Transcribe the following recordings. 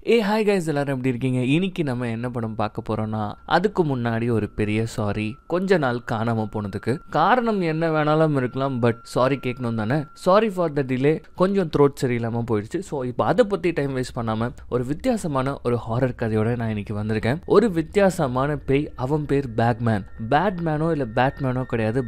Hi guys, எல்லாரும் எப்படி இருக்கீங்க? இன்னைக்கு நம்ம என்ன படம் பார்க்க போறோம்னா, அதுக்கு முன்னாடி ஒரு பெரிய சாரி. கொஞ்ச நாள் காணாம போனதுக்கு காரணம் என்ன வேணாலும் இருக்கலாம், பட் சாரி கேட்கணும் தானே. Sorry for the delay. கொஞ்சம் த்ரோட் சரியில்லாம போயிடுச்சு. ஸோ இப்போ அதை பத்தி டைம் வேஸ்ட் பண்ணாம ஒரு வித்தியாசமான ஒரு ஹாரர் கதையோட நான் இன்னைக்கு வந்திருக்கேன். ஒரு வித்தியாசமான பேய். அவன் பேர் பேக்மேன். பேட்மேனோ இல்ல பேட்மேனோ கிடையாது,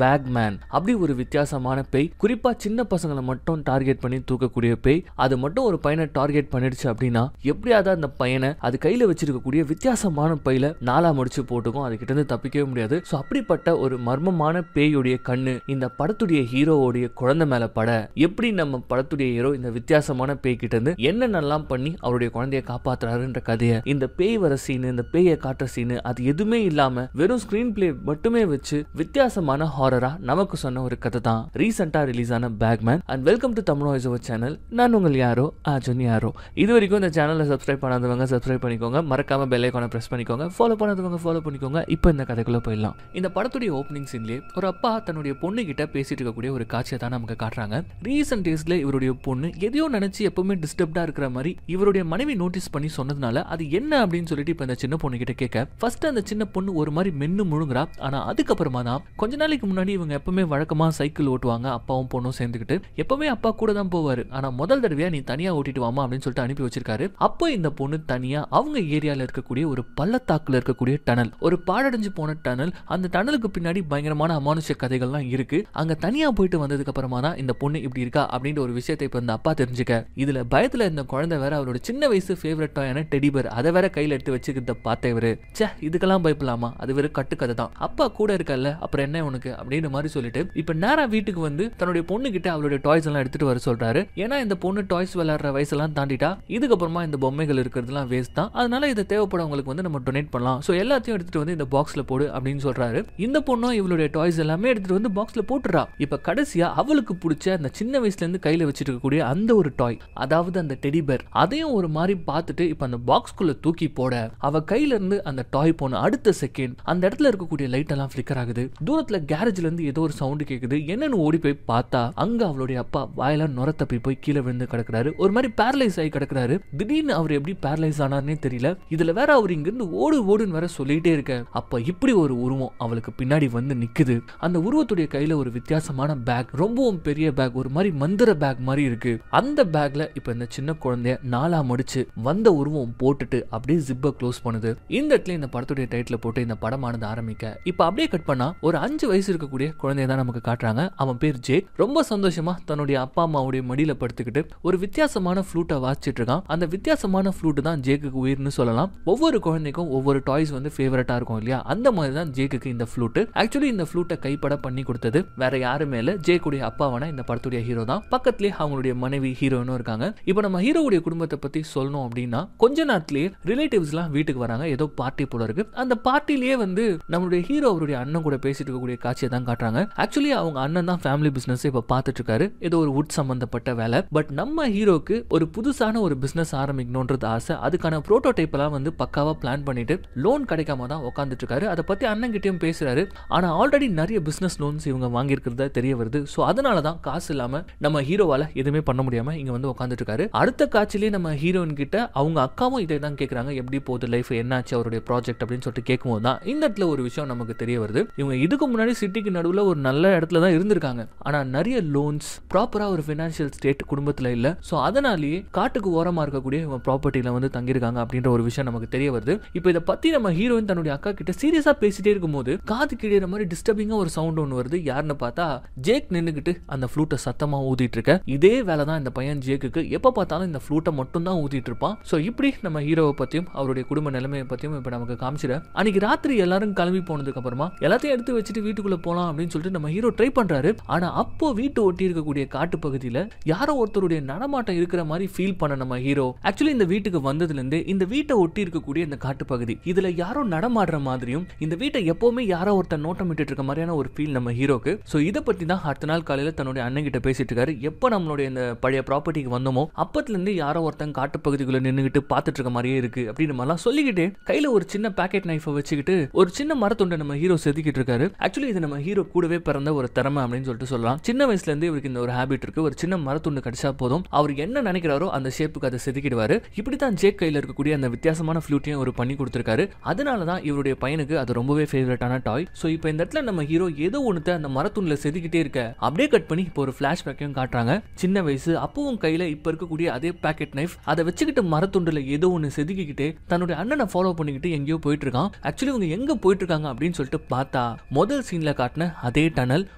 பேக்மேன். அப்படி ஒரு வித்தியாசமான பேய். குறிப்பா சின்ன பசங்களை மட்டும் டார்கெட் பண்ணி தூக்கக்கூடிய பேய். அது மட்டும் ஒரு பையனை டார்கெட் பண்ணிடுச்சு அப்படின்னா எப்படியாவது அந்த பையனை அது கையில வச்சிருக்கக்கூடிய வித்தியாசமான பையில நாலா முடிச்சு போட்டுக்கும். அதுகிட்ட இருந்து தப்பிக்கவே முடியாது. சோ அப்படிப்பட்ட ஒரு மர்மமான பேயுடைய கண்ணு இந்த படத்துடைய ஹீரோவுடைய குழந்தை மேல பட, எப்படி நம்ம படத்துடைய ஹீரோ இந்த வித்தியாசமான பேய் கிட்ட இருந்து என்னென்னலாம் பண்ணி அவருடைய குழந்தைய காப்பாத்துறாருன்ற கதையை, இந்த பேய் வர சீனு, இந்த பேயை காட்டுற சீனு, அது எதுவுமே இல்லாம வெறும் ஸ்கிரீன் பிளே மட்டுமே வச்சு வித்தியாசமான ஹாரரா நமக்கு சொன்ன ஒரு கதை தான் ரீசெண்டா ரிலீஸ் ஆன Pac-Man. And welcome to Tamil voice over channel. நான் உங்கள் யாரோ அர்ஜுன் யாரோ. இது வரைக்கும் இந்த சேனலை சப்ஸ்கிரைப் பண்ணாதவங்க சப்ஸ்கிரைப் பண்ணிக்கோங்க. மறக்காம பெல் ஐகானை பிரஸ் பண்ணிக்கோங்க. ஃபாலோ பண்ணாதவங்க ஃபாலோ பண்ணிக்கோங்க. இப்போ இந்த கதைக்குள்ள போயிடலாம். இந்த படத்துடைய ஓப்பனிங் சீன்லயே ஒரு அப்பா தன்னுடைய பொண்ணு கிட்ட பேசிட்டு இருக்கக்கூடிய ஒரு காட்சியை தான் நமக்கு காட்டுறாங்க. ரீசெண்ட் டேஸ்ல இவருடைய பொண்ணு எதையோ நினைச்சு எப்பவுமே டிஸ்டர்ப்டா இருக்கிற மாதிரி இவருடைய மனைவி நோட்டீஸ் பண்ணி சொன்னதுனால அது என்ன அப்படின்னு சொல்லிட்டு இப்ப இந்த சின்ன பொண்ணு கிட்ட கேட்க, ஃபர்ஸ்ட் அந்த சின்ன பொண்ணு ஒரு மாதிரி மென்னு முழுங்குறா. ஆனா அதுக்கப்புறமா தான் கொஞ்ச நாளைக்கு முன்னாடி இவங்க எப்பவுமே வழக்கமா சைக்கிள் ஓட்டுவாங்க, அப்பாவும் பொண்ணும் சேர்ந்துக்கிட்டு. எப்பவுமே அப்பா கூட தான் போவாரு. ஆனா முதல் தடவையா நீ தனியா ஓட்டிட்டு வாமா அப்படின்னு சொல்லிட்டு அனுப்பி வச்சிருக்காரு. அப்போ இந்த பொண்ணு தனியா அவங்க ஏரியால இருக்கக்கூடிய ஒரு பள்ளத்தாக்குல இருக்கக்கூடிய டனல், ஒரு பாழடைஞ்சு போன டனல், அந்த டனலுக்கு பின்னாடி பயங்கரமான அமானுஷ கதைகள்லாம் இருக்கு. அங்க தனியா போயிட்டு வந்ததுக்கு அப்புறமா தான் இந்த பொண்ணு இப்படி இருக்கா அப்படின்ற ஒரு விஷயத்தை இப்ப இந்த அப்பா தெரிஞ்சுக்க, இதுல பயத்துல இந்த குழந்தை வேற அவரோட சின்ன வயசு ஃபேவரட் டாயான டெடிபர் அதை வேற கையில எடுத்து வச்சுக்கிறத பார்த்தவரு, சே இதுக்கெல்லாம் பயப்படலாமா, அது வேற கட்டுக்கதை தான், அப்பா கூட இருக்கல்ல அப்புறம் என்ன உனக்கு அப்படின்ற மாதிரி சொல்லிட்டு இப்ப நேரா வீட்டுக்கு வந்து தன்னுடைய பொண்ணு கிட்ட அவளுடைய டாய்ஸ் எல்லாம் எடுத்துட்டு வர சொல்றாரு. ஏன்னா இந்த பொண்ணு டாய்ஸ் விளையாடுற வயசெல்லாம் தாண்டிட்டா, இதுக்கப்புறமா இந்த பொம்மைகள் இருக்கிறதுலாம் வேஸ்ட் தான், அதனால இதை தேவைப்படவங்களுக்கு வந்து நம்ம டொனேட் பண்ணலாம். சோ எல்லாத்தையும் எடுத்துட்டு வந்து இந்த பாக்ஸ்ல போடு அப்படின்னு சொல்றாரு. இந்த பொண்ணும் இவளுடைய டாய்ஸ் எல்லாமே எடுத்துட்டு வந்து பாக்ஸ்ல போட்டுறா. இப்ப கடைசியா அவளுக்கு பிடிச்ச அந்த சின்ன வயசுல இருந்து கையில வச்சிட்டு இருக்கக்கூடிய அந்த ஒரு டாய், அதாவது அந்த டெடிபேர், அதையும் ஒரு மாதிரி பார்த்துட்டு இப்ப அந்த பாக்ஸ்குள்ள தூக்கி போட, அவ கையில இருந்து அந்த டாய் போன அடுத்த செகண்ட் அந்த இடத்துல இருக்கக்கூடிய லைட் எல்லாம் ஃபிளிக்கர் ஆகுது. தூரத்துல கேரேஜ்ல இருந்து ஏதோ ஒரு சவுண்ட் கேக்குது. என்னன்னு ஓடி போய் பார்த்தா அங்க அவளுடைய அப்பா வாயில நுர தப்பி போய் கீழே விழுந்து கிடக்குறாரு. ஒரு மாதிரி பேரலைஸ் ஆகி கிடக்குறாரு. திடீர்னு அவர் எப்படி பேரலைஸ் ஆனார்னே தெரியல. இதுல வேற அவர் இங்க இருந்து ஓடுன்னு வேற சொல்லிட்டே இருக்க. அப்ப இப்படி ஒரு உருவம் அவளுக்கு பின்னாடி வந்து நிக்குது. அந்த உருவத்துடைய கையில ஒரு வித்தியாசமான பேக், ரொம்பவும் பெரிய பேக், ஒரு மாதிரி மந்திர பேக் மாதிரி இருக்கு. அந்த பேக்ல இப்ப இந்த சின்ன குழந்தைய நாலா முடிச்சு வந்த உருவம் போட்டுட்டு அப்படியே ஜிப்பை க்ளோஸ் பண்ணுது. இந்த இடத்துல இந்த படத்துடைய டைட்டில் போட்டு இந்த படமானது ஆரம்பிக்க, இப்ப அப்படியே கட் பண்ணா ஒரு 5 வயசு இருக்கக்கூடிய குழந்தைய தான் நமக்கு காட்டுறாங்க. அவன் பேர் ஜேக். ரொம்ப சந்தோஷமா தன்னுடைய அப்பா அம்மாவுடைய மடியில படுத்துக்கிட்டு ஒரு வித்தியாசமான ஃப்ளூட்டை வாசிச்சிட்டு இருக்கான். அந்த வித்தியாசமான ஃப்ளூட் தான் ஜேக்குக்கு உயிர்னு சொல்லலாம். ஒவ்வொரு குழந்தைக்கும் ஒவ்வொரு டாய்ஸ் வந்து ஃபேவரட்டா இருக்கும் இல்லையா, அந்த மாதிரி தான் ஜேக்குக்கு இந்த ஃப்ளூட். ஆக்சுவலி இந்த ஃப்ளூட்டை கைப்பட பண்ணி கொடுத்தது வேற யாருமே இல்ல, ஜேக்குடைய அப்பாவான இந்த படத்துடைய ஹீரோ தான். பக்கத்துலேயே அவங்களுடைய மனைவி ஹீரோயினும் இருக்காங்க. இப்போ நம்ம ஹீரோவுடைய குடும்பத்தை பத்தி சொல்லணும் அப்படின்னா, கொஞ்ச நேரத்திலேயே ரிலேட்டிவ்ஸ் எல்லாம் வீட்டுக்கு வராங்க. ஏதோ பார்ட்டி போல இருக்கு. அந்த பார்ட்டிலேயே வந்து நம்மளுடைய ஹீரோ அவருடைய அண்ணன் கூட பேசிட்டு இருக்கக்கூடிய காட்சியை தான் காட்டுறாங்க. ஆக்சுவலி அவங்க அண்ணன் தான் ஃபேமிலி பிசினஸ் இப்ப பார்த்துட்டு இருக்காரு, ஏதோ ஒரு வுட் சம்பந்தப்பட்ட வேலை. பட் நம்ம ஹீரோக்கு ஒரு புதுசான ஒரு பிசினஸ் ஆரம்பிக்கணும்ன்றது ஆசை. அதுக்கான புரோட்டோடைப் எல்லாம் வந்து பக்காவா பிளான் பண்ணிட்டு லோன் கிடைக்காம தான் உட்காந்துட்டு இருக்காரு. அதை பத்தி அண்ணன் கிட்டயும் பேசுறாரு. ஆனா ஆல்ரெடி நிறைய பிசினஸ் லோன்ஸ் இவங்க வாங்கி இருக்கிறதா தெரிய வருது. சோ அதனாலதான் காசு இல்லாம நம்ம ஹீரோவால எதுவுமே பண்ண முடியாம இங்க வந்து உட்காந்துட்டு இருக்காரு. அடுத்த காட்சிலேயே நம்ம ஹீரோயின் கிட்ட அவங்க அக்காவும் இதை தான் கேட்கறாங்க, எப்படி போகுது லைஃப், என்னாச்சு அவருடைய ப்ராஜெக்ட் அப்படின்னு சொல்லிட்டு கேட்கும்போது தான் இந்த இடத்துல ஒரு விஷயம் நமக்கு தெரிய வருது. இவங்க இதுக்கு முன்னாடி சிட்டிக்கு நடுவில் ஒரு நல்ல இடத்துல தான் இருந்திருக்காங்க. ஆனா நிறைய லோன்ஸ், ப்ராப்பரா ஒரு பினான்சியல் ஸ்டேட் குடும்பத்துல இல்ல. சோ அதனாலேயே காட்டுக்கு ஓரமா இருக்கக்கூடிய இவங்க ப்ராப்பர்ட்டில வந்து தங்கியிருக்காங்க அப்படின்ற ஒரு விஷயம் நமக்கு தெரிய வருது. இப்போ இதை பத்தி நம்ம ஹீரோயின் தன்னுடைய அக்கா கிட்ட சீரியஸா பேசிட்டே இருக்கும்போது காது கிழிற மாதிரி டிஸ்டர்பிங்கா ஒரு சவுண்ட் ஒன்று வருது. யாருன்னு பார்த்தா ஜேக் நின்னுகிட்டு அந்த ஃப்ளூட்டை சத்தமா ஊதிட்டு இருக்க. இதே வேலை தான் இந்த பையன் ஜேக்குக்கு. எப்ப பார்த்தாலும் இந்த ஃப்ளூட்டை மட்டும் தான் ஊதிட்டு இருப்பான். சோ இப்படி நம்ம ஹீரோவை பத்தியும் அவருடைய குடும்ப நிலைமையை பத்தியும் இப்ப நமக்கு காமிச்சிட, அன்னைக்கு ராத்திரி எல்லாரும் கிளம்பி போனதுக்கு அப்புறமா எல்லாத்தையும் எடுத்து வச்சுட்டு வீட்டுக்குள்ள போலாம் அப்படின்னு சொல்லிட்டு நம்ம ஹீரோ ட்ரை பண்றாரு. ஆனா அப்போ வீட்டு ஒட்டி இருக்கக்கூடிய காட்டு பகுதியில யாரோ ஒருத்தருடைய நடமாட்டம் இருக்கிற மாதிரி ஃபீல் பண்ண நம்ம ஹீரோ ஆக்சுவலி இந்த வீட்டுக்கு வந்ததுல இருந்து இந்த வீட்டை ஒட்டி இருக்கக்கூடிய இந்த காட்டு பகுதி இதுல யாரோ நடமாடுற மாதிரியும், இந்த வீட்டை எப்பவுமே யாரோ ஒருத்தர் நோட்டமிட்டு இருக்க மாதிரியான ஒரு ஃபீல் நம்ம ஹீரோக்கு. சோ இதை பத்தி தான் அடுத்த நாள் காலையில தன்னுடைய அண்ணன் கிட்ட பேசிட்டு இருக்காரு. எப்ப நம்மளுடைய இந்த பழைய ப்ராப்பர்ட்டிக்கு வந்தோமோ அப்பத்துல இருந்து யாரோ ஒருத்தன் காட்டு பகுதிக்குள்ள நின்னுகிட்டு பார்த்துட்டு இருக்க மாதிரியே இருக்கு அப்படின்னு மாதிரிலாம் சொல்லிக்கிட்டு கையில ஒரு சின்ன பாக்கெட் நைஃபை வச்சுக்கிட்டு ஒரு சின்ன மரத்துண்டை நம்ம ஹீரோ செதுக்கிட்டு இருக்காரு. ஆக்சுவலி இது நம்ம ஹீரோ கூடவே பிறந்த ஒரு திறமை அப்படின்னு சொல்லிட்டு சொல்லலாம். சின்ன வயசுல இருந்து இவருக்கு இந்த ஒரு ஹேபிட் இருக்கு. ஒரு சின்ன மரத்துண்டு கிடைச்சா போதும் அவர் என்ன நினைக்கிறாரோ அந்த ஷேப்புக்கு அதை செதுக்கிட வாங்கிடுவாரு. இப்படித்தான் ஜேக் கையில இருக்கக்கூடிய அந்த வித்தியாசமான ஃப்ளூட்டையும் ஒரு பண்ணி கொடுத்திருக்காரு. அதனாலதான் இவருடைய பையனுக்கு அது ரொம்பவே ஃபேவரட்டான டாய். சோ இப்போ இந்த இடத்துல நம்ம ஹீரோ ஏதோ ஒண்ணுத்த அந்த மரத்துண்டுல செதுக்கிட்டே இருக்க அப்படியே கட் பண்ணி இப்போ ஒரு பிளாஷ்பேக்கையும் காட்டுறாங்க. சின்ன வயசு அப்பவும் கையில இப்ப இருக்கக்கூடிய அதே பாக்கெட் நைஃப் அதை வச்சுக்கிட்டு மரத்துண்டுல ஏதோ ஒண்ணு செதுக்கிக்கிட்டு தன்னுடைய அண்ணனை ஃபாலோ பண்ணிக்கிட்டு எங்கேயோ போயிட்டு இருக்கான். ஆக்சுவலி இவங்க எங்க போயிட்டு இருக்காங்க அப்படின்னு சொல்லிட்டு பார்த்தா முதல் சீன்ல காட்டின அதே டனல்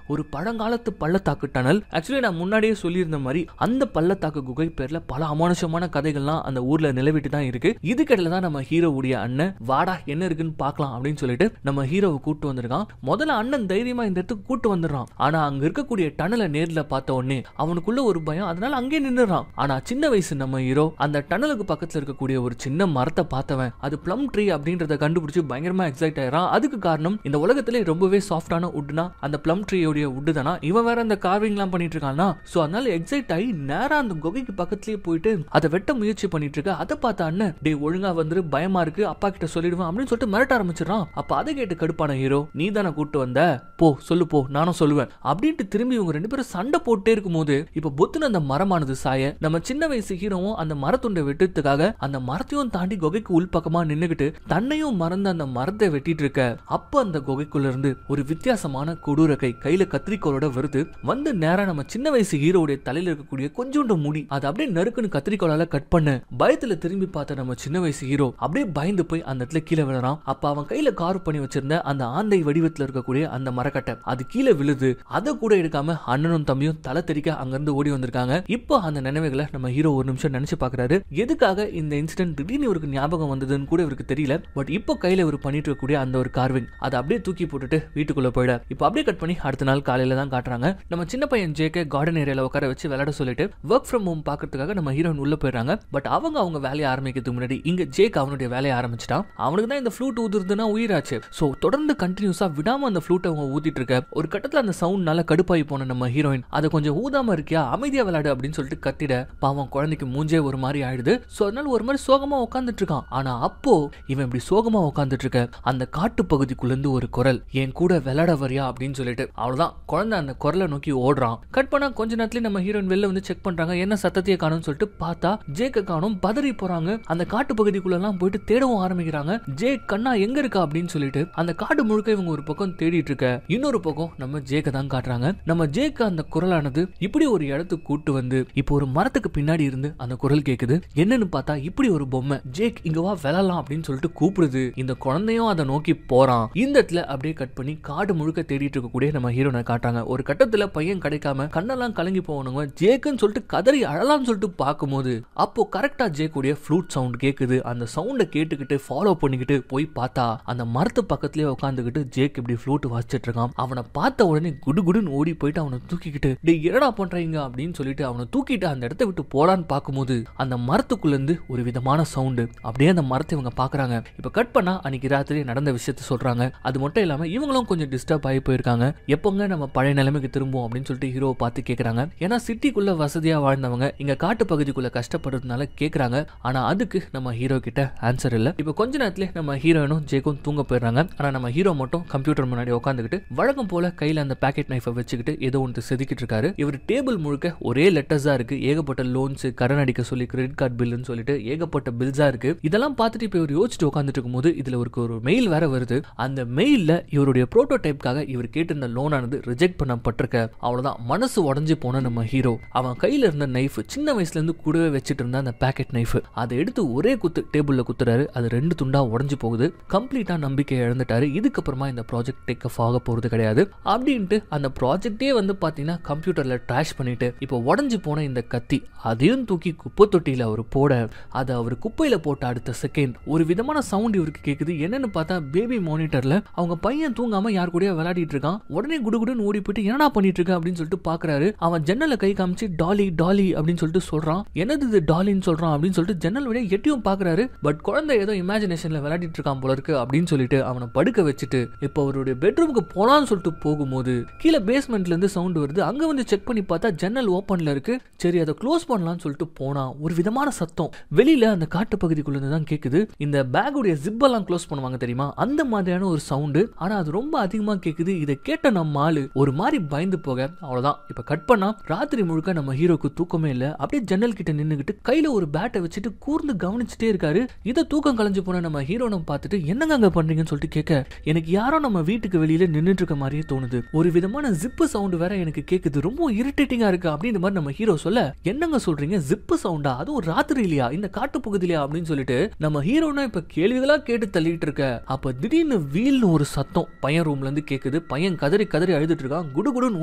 ஒரு பழங்காலத்து பள்ளத்தாக்கு டனல். ஆக்சுவலி நான் முன்னாடியே சொல்லியிருந்த மாதிரி அந்த பள்ளத்தாக்கு குகை பேர்ல பல அமானுஷமான கதைகள்லாம் அந்த ஊர்ல நிலவிட்டு தான் இருக்கு. இதுக்கடையில தான் நம்ம ஹீரோவுடைய அண்ணன் வாடா என்ன இருக்குன்னு பார்க்கலாம் அப்படின்னு சொல்லிட்டு நம்ம ஹீரோவை கூட்டு வந்திருக்கான். முதல்ல அண்ணன் தைரியமா இந்த இடத்துக்கு கூட்டு வந்துடுறான். ஆனா அங்க இருக்கக்கூடிய டனலை நேர்ல பார்த்த உடனே அவனுக்குள்ள ஒரு பயம், அதனால அங்கே நின்னுறான். ஆனா சின்ன வயசு நம்ம ஹீரோ அந்த டனலுக்கு பக்கத்துல இருக்கக்கூடிய ஒரு சின்ன மரத்தை பார்த்தவன் அது பிளம் ட்ரீ அப்படின்றத கண்டுபிடிச்சு பயங்கரமா எக்ஸைட் ஆயிரான். அதுக்கு காரணம் இந்த உலகத்திலே ரொம்பவே சாஃப்டான வுட்னா அந்த பிளம் ட்ரீயோட வுட் தானா. இவன் வேற அந்த கார்விங்லாம் பண்ணிட்டு இருக்கானா. சோ அதனால எக்ஸைட் ஆகி நேரா அந்த குகைக்கு பக்கத்துலயே போயிட்டு அதை வெட்ட முயற்சி பண்ணிட்டு இருக்க. அதை பார்த்த அண்ணன் டே ஒழுங்கா வந்து பயமா இருக்கு அப்பா கிட்ட சொல்லிடுவேன் அப்படின்னு சொல்லிட்டு மிரட்ட ஆரம்பிச்சிடறான். அப்ப அதை கேட்டு கடுப்பான ஹீரோ நீ தானே கூட்டு வந்த போ சொல்லு போ நானும் சொல்லுவேன் அப்படின்ட்டு திரும்பி இவங்க ரெண்டு பேரும் சண்டை போட்டே இருக்கும் போது இப்ப பொத்துன அந்த மரமானது சாய நம்ம சின்ன வயசு ஹீரோவும் அந்த மரத்துண்டை வெட்டுறதுக்காக அந்த மரத்தையும் தாண்டி குகைக்கு உள் பக்கமா நின்னுகிட்டு தன்னையும் மறந்து அந்த மரத்தை வெட்டிட்டு இருக்க. அப்ப அந்த குகைக்குள்ள இருந்து ஒரு வித்தியாசமான கொடூர கையில கத்திரிக்கோளோட வருது. வந்து நேரா நம்ம சின்ன வயசு ஹீரோவுடைய தலையில இருக்கக்கூடிய கொஞ்சோண்டு முடி அது அப்படியே நறுக்குன்னு கத்திரிக்கோளால கட் பண்ண பயத்துல திரும்பி பார்த்த நம்ம சின்ன வயசு ஹீரோ அப்படியே பயந்து போய் அந்த இடத்துல கீழே விழுறான். அப்ப அவன் கையில கார்வ் பண்ணி வச்சிருந்த அந்த ஆந்தை வடிவத்துல இருக்கக்கூடிய அந்த மரக்கட்டை அது கீழே விழுது. அதை கூட எடுக்காம அண்ணனும் தம்பியும் தலை தெறிக்க அங்கிருந்து ஓடி வந்திருக்காங்க. இப்போ அந்த நினைவுகளை நம்ம ஹீரோ ஒரு நிமிஷம் நினைச்சு பாக்குறாரு. எதுக்காக இந்த இன்சிடென்ட் திடீர்னு இவருக்கு ஞாபகம் வந்ததுன்னு கூட இவருக்கு தெரியல. பட் இப்போ கையில இவர் பண்ணிட்டு இருக்கக்கூடிய அந்த ஒரு கார்விங் அதை அப்படியே தூக்கி போட்டுட்டு வீட்டுக்குள்ள போயிட. இப்போ அப்படியே கட் பண்ணி அடுத்த நாள் காலையில தான் காட்டுறாங்க. நம்ம சின்ன பையன் ஜேக்கே கார்டன் ஏரியால உட்கார வச்சு விளையாட சொல்லிட்டு ஒர்க் ஃப்ரம் ஹோம் பாக்கிறதுக்காக நம்ம ஹீரோயின் உள்ள போயிடுறாங்க. பட் அவங்க வேலையை ஆரம்பிக்கிறதுக்கு முன்னாடி இங்க ஜேக் அவனுடைய வேலையை ஆரம்பிச்சிட்டான். அவனுக்கு தான் இந்த ஃப்ளூட் ஊதுறதுன்னா உயிராச்சு. சோ தொடர்ந்து கண்டினியூஸா விடாம அந்த ஃப்ளூட் அவங்க ஊத்திட்டு இருக்க. ஒரு கட்டத்துல அந்த சவுண்ட்னால கடுப்பாகி போன நம்ம ஹீரோயின் அதை கொஞ்சம் ஊதாம இருக்கியா அமைதியா விளையாடு அப்படின்னு சொல்லிட்டு கத்திட பாவம் குழந்தைக்கு மூஞ்சே ஒரு மாதிரி ஆயிடுது. சோ அதனால ஒரு மாதிரி சோகமா உட்காந்துட்டு இருக்கான். ஆனா அப்போ இவன் இப்படி சோகமா உட்காந்துட்டு இருக்க அந்த காட்டு பகுதிக்குள்ள இருந்து ஒரு குரல் என் கூட விளையாட வரியா அப்படின்னு சொல்லிட்டு அவ்வளவுதான் குழந்தை அந்த குரலை நோக்கி ஓடுறான். கட் பண்ணா கொஞ்ச நேரத்துல நம்ம ஹீரோயின் வெளில வந்து செக் பண்றாங்க. என்ன சத்தத்தையே காணும்னு சொல்லிட்டு பார்த்தா ஜேக்க காணும். பதறி போறாங்க. அந்த காட்டு பகுதிக்குள்ள எல்லாம் போயிட்டு தேடவும் ஆரம்பிக்கிறாங்க. ஜேக் கண்ணா எங்க இருக்கா அப்படின்னு சொல்லிட்டு அந்த காடு முழுக்க இவங்க ஒரு பக்கம் தேடிட்டு இருக்க. இன்னொரு பக்கம் நம்ம ஜேக்க தான் காட்டுறாங்க. நம்ம ஜேக்க அந்த குரலானது இப்படி ஒரு இடத்துக்கு கூட்டு வந்து இப்போ ஒரு மரத்துக்கு பின்னாடி இருந்து அந்த குரல் கேக்குது. என்னன்னு பார்த்தா இப்படி ஒரு பொம்மை ஜேக் இங்க வா விளையாடலாம் அப்படின்னு சொல்லிட்டு கூப்பிடுது. இந்த குழந்தையும் அதை நோக்கி போறான். இந்த இடத்துல அப்படியே கட் பண்ணி காடு முழுக்க தேடிட்டு இருக்கக்கூடிய நம்ம ஹீரோனை காட்டுறாங்க. ஒரு கட்டத்துல பையன் கிடைக்காம கண்ணெல்லாம் கலங்கி போனவங்க ஜேக்குன்னு சொல்லிட்டு கதறி அழலாம்னு சொல்லிட்டு பார்க்கும்போது அப்போ கரெக்டா ஜேக்குடைய ஃப்ளூட் சவுண்ட் கேக்குது. அந்த சவுண்டை கேட்டுக்கிட்டு ஃபாலோ பண்ணிக்கிட்டு போய் பார்த்தா அந்த மரத்து பக்கத்துலயே உட்காந்துக்கிட்டு ஜேக் இப்படி ஃப்ளூட் வாசிச்சிட்டு இருக்கான். அவனை பார்த்த உடனே குடுகுடுன்னு ஓடி போயிட்டு அவனை தூக்கிக்கிட்டு டேய் என்னடா பண்றீங்க அப்படின்னு சொல்லிட்டு அவனை தூக்கிட்டு அந்த இடத்தை விட்டு போலான்னு பார்க்கும்போது அந்த மரத்துக்குள்ள இருந்து ஒரு விதமான சவுண்டு. அப்படியே அந்த மரத்தை இவங்க பாக்குறாங்க. இப்ப கட் பண்ணா அன்னைக்கு ராத்திரி நடந்த விஷயத்த சொல்றாங்க. அது மட்டும் இல்லாம இவங்களும் கொஞ்சம் டிஸ்டர்ப் ஆகி போயிருக்காங்க. எப்பங்க நம்ம பழைய நிலைமைக்கு திரும்பும் அப்படின்னு சொல்லிட்டு ஹீரோவை பார்த்து கேக்குறாங்க. ஏன்னா சிட்டிக்குள்ள வசதியா வாழ்ந்தவங்க இங்க காட்டு பகுதிக்குள்ள கஷ்டப்படுறதுனால கேக்குறாங்க. ஆனா அதுக்கு நம்ம ஹீரோ கிட்ட ஆன்சர் இல்ல. இப்ப கொஞ்ச நேரத்துல நம்ம ஹீரோயினும் ஜேக்கும் தூங்க போயிடுறாங்க. ஆனா நம்ம ஹீரோ மட்டும் கம்ப்யூட்டர் முன்னாடி உட்காந்துக்கிட்டு வழக்கம் போல கையில அந்த பாக்கெட் நைஃபை வச்சுக்கிட்டு ஏதோ ஒன்று செதுக்கிட்டு இருக்காரு. இவர் டேபிள் முழுக்க ஒரே லெட்டர்ஸா இருக்கு. ஏகப்பட்ட லோன்ஸ் கடன் அடிக்க சொல்லி கிரெடிட் கார்டு பில்லுன்னு சொல்லிட்டு ஏகப்பட்ட பில்ஸா இருக்கு. இதெல்லாம் பார்த்துட்டு இப்ப இவர் யோசிச்சுட்டு உட்காந்துட்டு இருக்கும்போது இதுல ஒரு மெயில் வேற வருது. அந்த மெயில்ல இவருடைய புரோட்டோடைப்காக இவர் கேட்டிருந்த லோனானது ரிஜெக்ட் பண்ணப்பட்டிருக்க. அவ்வளவுதான் மனசு உடஞ்சு போன நம்ம ஹீரோ அவன் கையில இருந்த நைஃப் சின்ன வயசுல இருந்து கூடவே வச்சுட்டு இருந்த அந்த பாக்கெட் நைஃப் அதை எடுத்து ஒரே குத்து டேபிள்ல குத்துறாரு. அது 2 துண்டா உடஞ்சு போகுது. கம்ப்ளீட்டா நம்பிக்கை இழந்துட்டாரு. இதுக்கப்புறமா இந்த ப்ராஜெக்ட் டேக் ஆஃப் ஆக போறது கிடையாது அப்படின்ட்டு அந்த ப்ராஜெக்டே வந்து பாத்தீங்கன்னா கம்ப்யூட்டர்ல ட்ராஷ் பண்ணிட்டு இப்போ உடஞ்சு போன இந்த கத்தி அதையும் தூக்கி குப்பை தொட்டியில அவர் போட அதை அவர் குப்பையில போட்ட அடுத்த செகண்ட் ஒரு விதமான சவுண்ட் இவருக்கு கேக்குது. என்னன்னு பார்த்தா பேபி மானிட்டர்ல அவங்க பையன் தூங்காம யார் கூட விளையாடிட்டு இருக்கான். உடனே குடுகுடுன்னு ஓடி போயிட்டு என்னடா பண்ணிட்டு இருக்க அப்படின்னு சொல்லிட்டு பாக்குறாரு. அவன் ஜன்னல கை காமிச்சு டாலி டாலி அப்படின்னு சொல்லிட்டு சொல்றான். என்னது இது டாலின்னு சொல்றான் அப்படின்னு சொல்லிட்டு ஜன்னல் வழியா எட்டியும் பாக்குறாரு. பட் குழந்தை ஏதோ இமேஜினேஷன்ல விளையாடிட்டு இருக்கான் போல இருக்கு அப்படின்னு சொல்லிட்டு அவனை படுக்க வச்சுட்டு இப்போ அவருடைய பெட்ரூமுக்கு போலான்னு சொல்லிட்டு போகும்போது கீழே பேஸ்மெண்ட்ல இருந்து சவுண்ட் வருது. அங்க வந்து செக் பண்ணி பார்த்தா ஜன்னல் ஓபன்ல இருக்கு. சரி அதை க்ளோஸ் பண்ணலாம்னு சொல்லிட்டு போனா ஒரு விதமான சத்தம் வெளியில அந்த காட்டு பகுதிக்குள்ள இருந்து தான் கேக்குது. இந்த பேக்குடைய ஜிப் எல்லாம் க்ளோஸ் பண்ணுவாங்க தெரியுமா அந்த மாதிரியான ஒரு சவுண்டு. ஆனா அது ரொம்ப அதிகமா கேக்குது. இதை கேட்ட நம்ம ஆளு ஒரு மாதிரி பயந்து போக அவ்வளவுதான். இப்ப கட் பண்ணா ராத்திரி முழுக்க நம்ம ஹீரோக்கு தூக்கமே இல்ல. அப்படியே ஜன்னல் கிட்ட நின்னுகிட்டு கை கையில ஒரு பேட்டை வச்சுட்டு கூர்ந்து கவனிச்சுட்டே இருக்காரு. இதை தூக்கம் கலைஞ்சு போன நம்ம ஹீரோனை பார்த்துட்டு என்னங்க அங்க பண்றீங்கன்னு சொல்லிட்டு கேட்க, எனக்கு யாரோ நம்ம வீட்டுக்கு வெளியில நின்னுட்டு இருக்க மாதிரியே தோணுது, ஒரு விதமான ஜிப்பு சவுண்ட் வேற எனக்கு கேக்குது, ரொம்ப இரிட்டேட்டிங்கா இருக்கு அப்படின்ற மாதிரி நம்ம ஹீரோ சொல்ல, என்னங்க சொல்றீங்க ஜிப்பு சவுண்டா, அது ஒரு ராத்திரி இல்லையா, இந்த காட்டு பகுதியிலையா அப்படின்னு சொல்லிட்டு நம்ம ஹீரோனா இப்ப கேள்விகளா கேட்டு தள்ளிட்டு இருக்க. அப்ப திடீர்னு வீல்னு ஒரு சத்தம் பையன் ரூம்ல இருந்து கேக்குது. பையன் கதறி கதறி அழுதுட்டு இருக்கான். குடுகுடுன்னு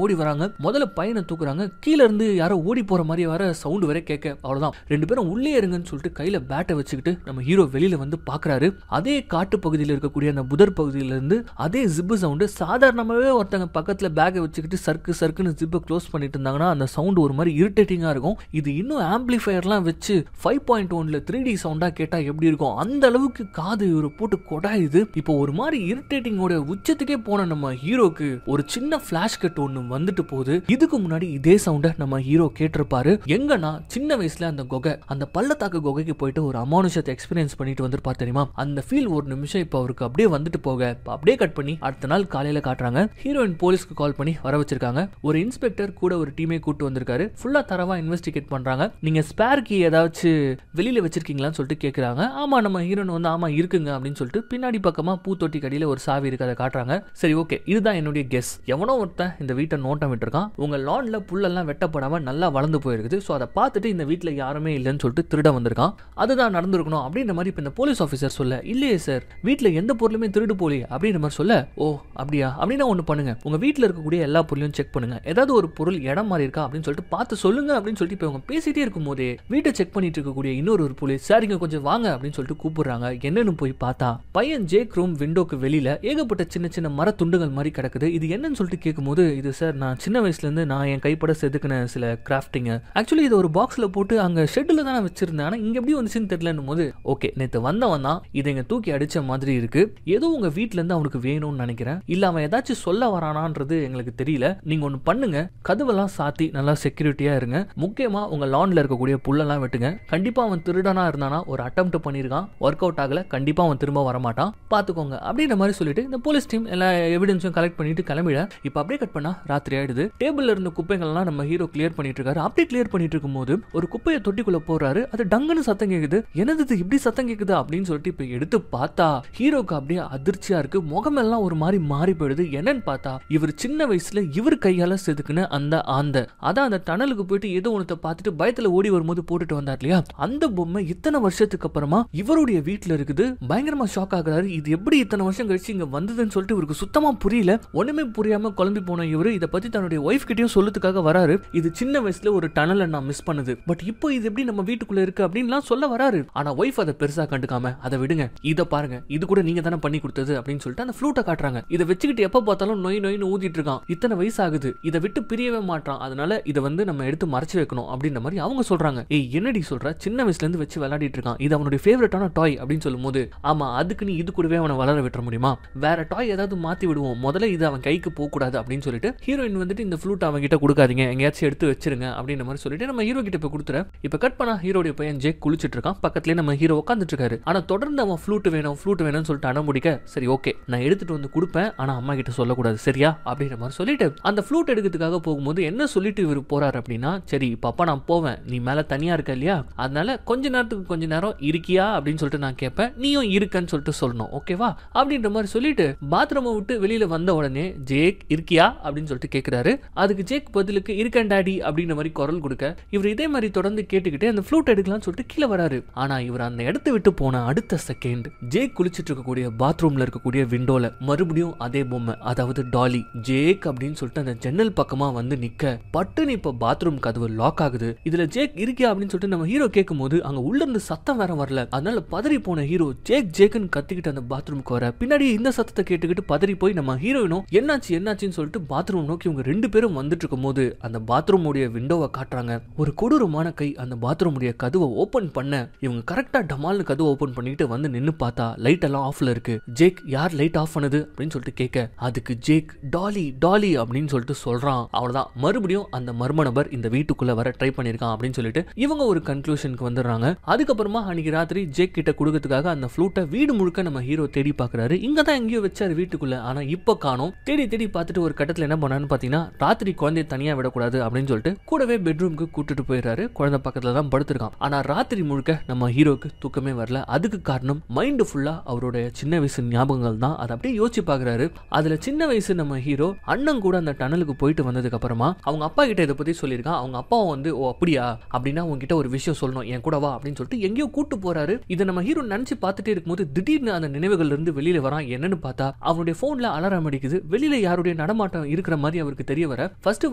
ஓடி வராங்க. முதல்ல பையனை தூக்குறாங்க. கீழ இருந்து யாரோ ஓடி போற மாதிரி வர சவுண்ட் வரை கேட்க, அவ்வளவுதான் ரெண்டு பேரும் உள்ளே இருங்கன்னு சொல்லிட்டு கையில பேட்டை வச்சுக்கிட்டு நம்ம ஹீரோ வெளியில வந்து பாக்குறாரு. அதே காட்டு பகுதியில் இருக்கக்கூடிய அந்த புதர் பகுதியில இருந்து அதே ஜிப்பு சவுண்ட். சாதாரணமாவே ஒருத்தங்க பக்கத்துல பேக்கை வச்சுக்கிட்டு சர்க்கு சர்க்குன்னு ஜிப்பை க்ளோஸ் பண்ணிட்டு இருந்தாங்கன்னா அந்த சவுண்ட் ஒரு மாதிரி இரிட்டேட்டிங்கா இருக்கும். இது இன்னும் ஆம்பிளிஃபயர்லாம் வச்சு 5.1ல 3D சவுண்டா கேட்டா எப்படி இருக்கும், அந்த அளவுக்கு காது இவரு போட்டு கொடாயுது. இப்போ ஒரு மாதிரி இரிட்டேட்டிங்கோட உச்சத்துக்கே போன நம்ம ஹீரோக்கு ஒரு சின்ன பிளாஷ் கட் ஒண்ணு வந்துட்டு போகுது. இதுக்கு முன்னாடி இதே சவுண்ட நம்ம ஹீரோ கேட்டிருப்பாரு. எங்கன்னா சின்ன வயசுல அந்த குகை, அந்த பள்ளத்தாக்கு குகைக்கு போயிட்டு ஒரு அமானுஷத்தை எக்ஸ்பீரியன்ஸ் பண்ணிட்டு வந்திருப்பாரு தெரியுமா, அந்த ஃபீல் ஒரு நிமிஷம் இப்போ அவருக்கு அப்படியே வந்துட்டு போக அப்படியே கட் பண்ணி அடுத்த நாள் காலையில காட்டுறாங்க. ஹீரோயின் போலீஸ்க்கு கால் பண்ணி வர வச்சிருக்காங்க. ஒரு இன்ஸ்பெக்டர் கூட ஒரு டீமே கூட்டு வந்திருக்காரு. ஃபுல்லா தரவா இன்வெஸ்டிகேட் பண்றாங்க. நீங்க ஸ்பேர் கீ ஏதாச்சும் வெளியில வச்சிருக்கீங்களான்னு சொல்லிட்டு கேக்குறாங்க. ஆமா நம்ம ஹீரோயின் வந்து ஆமா இருக்குங்க அப்படின்னு சொல்லிட்டு பின்னாடி பக்கமா பூத்தொட்டி கடியில ஒரு சாவி இருக்கு, அதை காட்டுறாங்க. சரி ஓகே, இதுதான் என்னுடைய கெஸ். எவனோ ஒருத்தன் இந்த வீட்டை நோட்டம் விட்டுருக்கான். உங்க லான்ல புல்லெல்லாம் வெட்டப்படாம நல்லா வளர்ந்து போயிருக்குது. ஸோ அதை பார்த்துட்டு இந்த வீட்டில் யாருமே இல்லைன்னு சொல்லிட்டு திருட வந்திருக்கான். அதுதான் நடந்திருக்கணும் அப்படின்ற மாதிரி இப்போ இந்த போலீஸ் ஆஃபீஸர் சொல்ல, இல்லையே சார் வீட்டில் எந்த பொருளுமே திருடு போலியே அப்படின்ற மாதிரி சொல்ல, ஓ அப்படியா, அப்படின்னா ஒன்று பண்ணுங்க, உங்க வீட்டில் இருக்கக்கூடிய எல்லா பொருளையும் செக் பண்ணுங்க, ஏதாவது ஒரு பொருள் இடம் மாறி இருக்கா அப்படின்னு சொல்லிட்டு பார்த்து சொல்லுங்க அப்படின்னு சொல்லிட்டு இப்போ அவங்க பேசிட்டே இருக்கும் போதே வீட்டை செக் பண்ணிட்டு இருக்கக்கூடிய இன்னொரு போலீஸ், சார் இங்க கொஞ்சம் வாங்க அப்படின்னு சொல்லிட்டு கூப்பிடுறாங்க. என்னன்னு போய் பார்த்தா பையன் ஜேக் ரூம் விண்டோக்கு வெளியில ஏகப்பட்ட சின்ன சின்ன மர துண்டுகள் மாதிரி கிடக்குது. இது என்னன்னு சொல்லிட்டு கேட்கும்போது, இது சார் நான் சின்ன வயசுல இருந்து நான் என் கைப்பட செதுக்கின சில கிராஃப்டிங், ஆக்சுவலி இது ஒரு பாக்ஸ்ல போட்டு அங்க ஷெட்ல தான் வச்சிருந்தேன், ஆனா இங்க எப்படி வந்துச்சுன்னு தெரியலன்னும் போது, ஓகே நேத்து வந்தவன் தான் இதை இங்க தூக்கி அடிச்ச மாதிரி இருக்கு, ஏதோ உங்க வீட்ல இருந்து அவனுக்கு வேணும்னு நினைக்கிறேன், இல்ல அவன் ஏதாச்சும் சொல்ல வரானான்றது எங்களுக்கு தெரியல, நீங்க ஒன்னு பண்ணுங்க, கதவெல்லாம் சாத்தி நல்லா செக்யூரிட்டியா இருங்க, முக்கியமா உங்க லான்ல இருக்கக்கூடிய புல்லெல்லாம் வெட்டுங்க, கண்டிப்பா அவன் திருடனா இருந்தானா ஒரு அட்டெம்ப்ட் பண்ணிருக்கான், ஒர்க் அவுட் ஆகல, கண்டிப்பா அவன் திரும்ப வரமாட்டான் பாத்துக்கோங்க அப்படின்ற மாதிரி சொல்லிட்டு இந்த போலீஸ் டீம் எல்லா எவிடன்ஸும் கலெக்ட் பண்ணிட்டு கிளம்பிட. இப்ப அப்படியே கட் பண்ணா ராத்திரி ஆயிடுது. டேபிள்ல இருந்த குப்பைகள் எல்லாம் நம்ம ஹீரோ கிளியர் பண்ணிட்டு இருக்காரு. அப்படியே கிளியர் பண்ணிட்டு இருக்கும்போது ஒரு குப்பையை தொட்டிக்குள்ள போறாரு. அது டங்குன்னு சத்தம் கேக்குது. என்னது இப்படி சத்தம் கேக்குது அப்படின்னு சொல்லிட்டு இப்ப எடுத்து பார்த்தா ஹீரோக்கு அப்படியே அதிர்ச்சியா இருக்கு. முகமெல்லாம் ஒரு மாதிரி மாறி போயிடுது. என்னன்னு பார்த்தா இவர் சின்ன வயசுல இவர் கையால செதுக்குன அந்த ஆந்த, அதான் அந்த டனலுக்கு போயிட்டு ஏதோ ஒன்றத்தை பார்த்துட்டு பயத்துல ஓடி வரும்போது போட்டுட்டு வந்தார் இல்லையா, அந்த பொம்மை இத்தனை வருஷத்துக்கு அப்புறமா இவருடைய வீட்டுல இருக்குது. பயங்கரமா ஷாக் ஆகுறாரு. இது எப்படி இத்தனை வருஷம் கழிச்சு இங்க வந்ததுன்னு சொல்லிட்டு இவருக்கு சுத்தமா புரியல. ஒண்ணுமே புரியாம குழம்பி போன இவரு இதை பத்தி தன்னுடைய ஒய்ஃப் கிட்டயும் சொல்றதுக்காக வராரு. இது சின்ன வயசுல ஒரு டனலை நான் மிஸ் பண்ணது, பட் இப்போ இது எப்படி நம்ம வீட்டுக்குள்ள இருக்கு அப்படின்லாம் சொல்ல வராரு. ஆனா ஒய்ஃப் அதை பெருசா கண்டுக்காம, அதை விடுங்க, இதை பாருங்க, இது கூட நீங்க தானே பண்ணி கொடுத்தது அப்படின்னு சொல்லிட்டு அந்த ஃப்ளூட்டை காட்டுறாங்க. இதை வச்சுக்கிட்டு எப்ப பார்த்தாலும் நொய் நொய்னு ஊதிட்டு இருக்கான். இத்தனை வயசு ஆகுது, இதை விட்டு பிரியவே மாட்டான், அதனால இதை வந்து நம்ம எடுத்து மறைச்சு வைக்கணும் அப்படின்ற மாதிரி அவங்க சொல்றாங்க. ஏய் என்னடி சொல்ற, சின்ன வயசுல இருந்து வச்சு விளையாடிட்டு இருக்கான், இது அவனுடைய ஃபேவரட்டான டாய் அப்படின்னு சொல்லும்போது, ஆமா அதுக்கு நீ இது கூடவே அவனை வளர விட்டுற முடியுமா, வேற டாய் ஏதாவது மாத்தி விடுவோம், முதல்ல இது அவன் கைக்கு போக கூடாது அப்படின்னு சொல்லிட்டு ஹீரோயின் வந்துட்டு இந்த ஃப்ளூட் அவன் கிட்ட கொடுக்காதீங்க, எங்கேயாச்சும் எடுத்து வச்சிருங்க அப்படின்ற மாதிரி சொல்லிட்டு நம்ம ஹீரோ கிட்ட போய் கொடுத்துற. இப்ப கட் பண்ணா ஹீரோடைய பையன் ஜேக் குளிச்சிட்டு இருக்கான். பக்கத்துலயே நம்ம ஹீரோ உட்காந்துட்டு இருக்காரு. ஆனா தொடர்ந்து அவன் ஃப்ளூட் வேணும்னு சொல்லிட்டு அடம்பிடிக்க, சரி ஓகே நான் எடுத்துட்டு வந்து கொடுப்பேன், ஆனா அம்மா கிட்ட சொல்லக்கூடாது சரியா அப்படின்ற மாதிரி சொல்லிட்டு அந்த ஃப்ளூட் எடுக்கிறதுக்காக போகும்போது என்ன சொல்லிட்டு இவர் போறாரு அப்படின்னா, சரி பாப்பா நான் போவேன், நீ மேல தனியா இருக்க இல்லையா, அதனால கொஞ்ச நேரத்துக்கு கொஞ்ச நேரம் இருக்கியா அப்படின்னு சொல்லிட்டு நான் கேட்பேன், நீயும் இருக்கன்னு சொல்லிட்டு சொல்லணும் ஓகேவா அப்படின்ற மாதிரி சொல்லிட்டு பாத்ரூமை விட்டு வெளியில வந்த உடனே ஜேக் இருக்கியா அப்படின்னு சொல்லிட்டு கேட்கிறாரு. அதுக்கு ஜேக் பதிலுக்கு இருக்கேன் டாடி அப்படின்ற மாதிரி குரல் கொடுக்க, இவர் இதே மாதிரி தொடர்ந்து கேட்டுக்கிட்டே அந்த ஃப்ளூட் எடுக்கலாம்னு சொல்லிட்டு கீழே வராரு. ஆனா இவர் அந்த இடத்தை விட்டு போன அடுத்த செகண்ட் ஜேக் குளிச்சிட்டு இருக்கக்கூடிய பாத்ரூம்ல இருக்கக்கூடிய விண்டோல மறுபடியும் அதே பொம்மை, அதாவது டாலி ஜேக் அப்படின்னு சொல்லிட்டு அந்த ஜன்னல் பக்கமா வந்து நிக்க, பட்டுன்னு இப்ப பாத்ரூம் கதவு லாக் ஆகுது. இதுல ஜேக் இருக்கியா அப்படின்னு சொல்லிட்டு நம்ம ஹீரோ கேட்கும் போது அங்க உள்ள இருந்து சத்தம் வேற வரல. அதனால பதறி போன ஹீரோ ஜேக் ஜேக்குன்னு கத்திக்கிட்டு அந்த பாத்ரூமுக்கு வர, பின்னாடி இந்த சத்தத்தை கேட்டுக்கிட்டு பதறி போய் நம்ம ஹீரோயினும் என்னாச்சுன்னு சொல்லிட்டு பாத்ரூம் நோக்கி இவங்க ரெண்டு பேரும் வந்துட்டு இருக்கும் போது அந்த பாத்ரூம் உடைய விண்டோவை காட்டுறாங்க. ஒரு கொடூரமான கை அந்த பாத்ரூம் உடைய கதவை ஓபன் பண்ண, இவங்க கரெக்டா டமால்னு கதவை ஓபன் பண்ணிட்டு வந்து நின்னு பார்த்தா லைட் எல்லாம் ஆஃப்ல இருக்கு. ஜேக் யார் லைட் ஆஃப் பண்ணது அப்படின்னு சொல்லிட்டு கேட்க, அதுக்கு ஜேக் டாலி டாலி அப்படின்னு சொல்லிட்டு சொல்றான். அவ்வளவுதான், மறுபடியும் அந்த மர்ம நபர் இந்த வீட்டுக்குள்ள வர ட்ரை பண்ணிருக்கான் அப்படின்னு சொல்லிட்டு இவங்க ஒரு கன்க்ளூஷனுக்கு வந்துடுறாங்க. அதுக்கப்புறமா அன்னைக்கு ராத்திரி ஜேக் கிட்ட கொடுக்கறதுக்காக அந்த ஃப்ளூட்டை வீடு முழுக்க நம்ம ஹீரோ தேடி பாக்குறாரு. இங்கதான் எங்கேயோ வச்சாரு வீட்டுக்குள்ள, ஆனா இப்ப காணோம். தேடி தேடி பார்த்துட்டு ஒரு கட்டத்துல என்ன பண்ணான்னு பாத்தீங்கன்னா, ராத்திரி குழந்தைய தனியா விடக்கூடாது அப்படின்னு சொல்லிட்டு கூடவே பெட்ரூமுக்கு கூட்டிட்டு போயிடுறாரு. குழந்தை பக்கத்துல தான் தான் படுத்திருக்கான். ஆனா ராத்திரி முழுக்க நம்ம ஹீரோக்கு தூக்கமே வரல. அதுக்கு காரணம் மைண்ட் ஃபுல்லா அவருடைய சின்ன வயசு ஞாபகங்கள் தான். அதை அப்படியே யோசிச்சு பாக்குறாரு. அதுல சின்ன வயசு நம்ம ஹீரோ அண்ணன் கூட அந்த டனலுக்கு போயிட்டு வந்ததுக்கு அப்புறமா அவங்க அப்பா கிட்ட இதை பத்தி சொல்லியிருக்கான். அவங்க அப்பாவும் வந்து ஓ அப்படியா அப்படின்னா உங்ககிட்ட ஒரு விஷயம் சொல்லணும், என் கூட வா அப்படின்னு சொல்லிட்டு எங்கேயோ கூட்டு போறாரு. இதை நம்ம ஹீரோ நினைச்சு பார்த்துட்டே இருக்கும்போது திடீர்னு அந்த நினைவுகள் இருந்து வெளியில வரான். என்னன்னு பார்த்தா அவனுடைய போன்ல அலாரம் அடிக்குது. வெளியில யாருடைய நடமாட்டம் இருக்கிற மாதிரி அவருக்கு தெரிய வர ஃபர்ஸ்ட்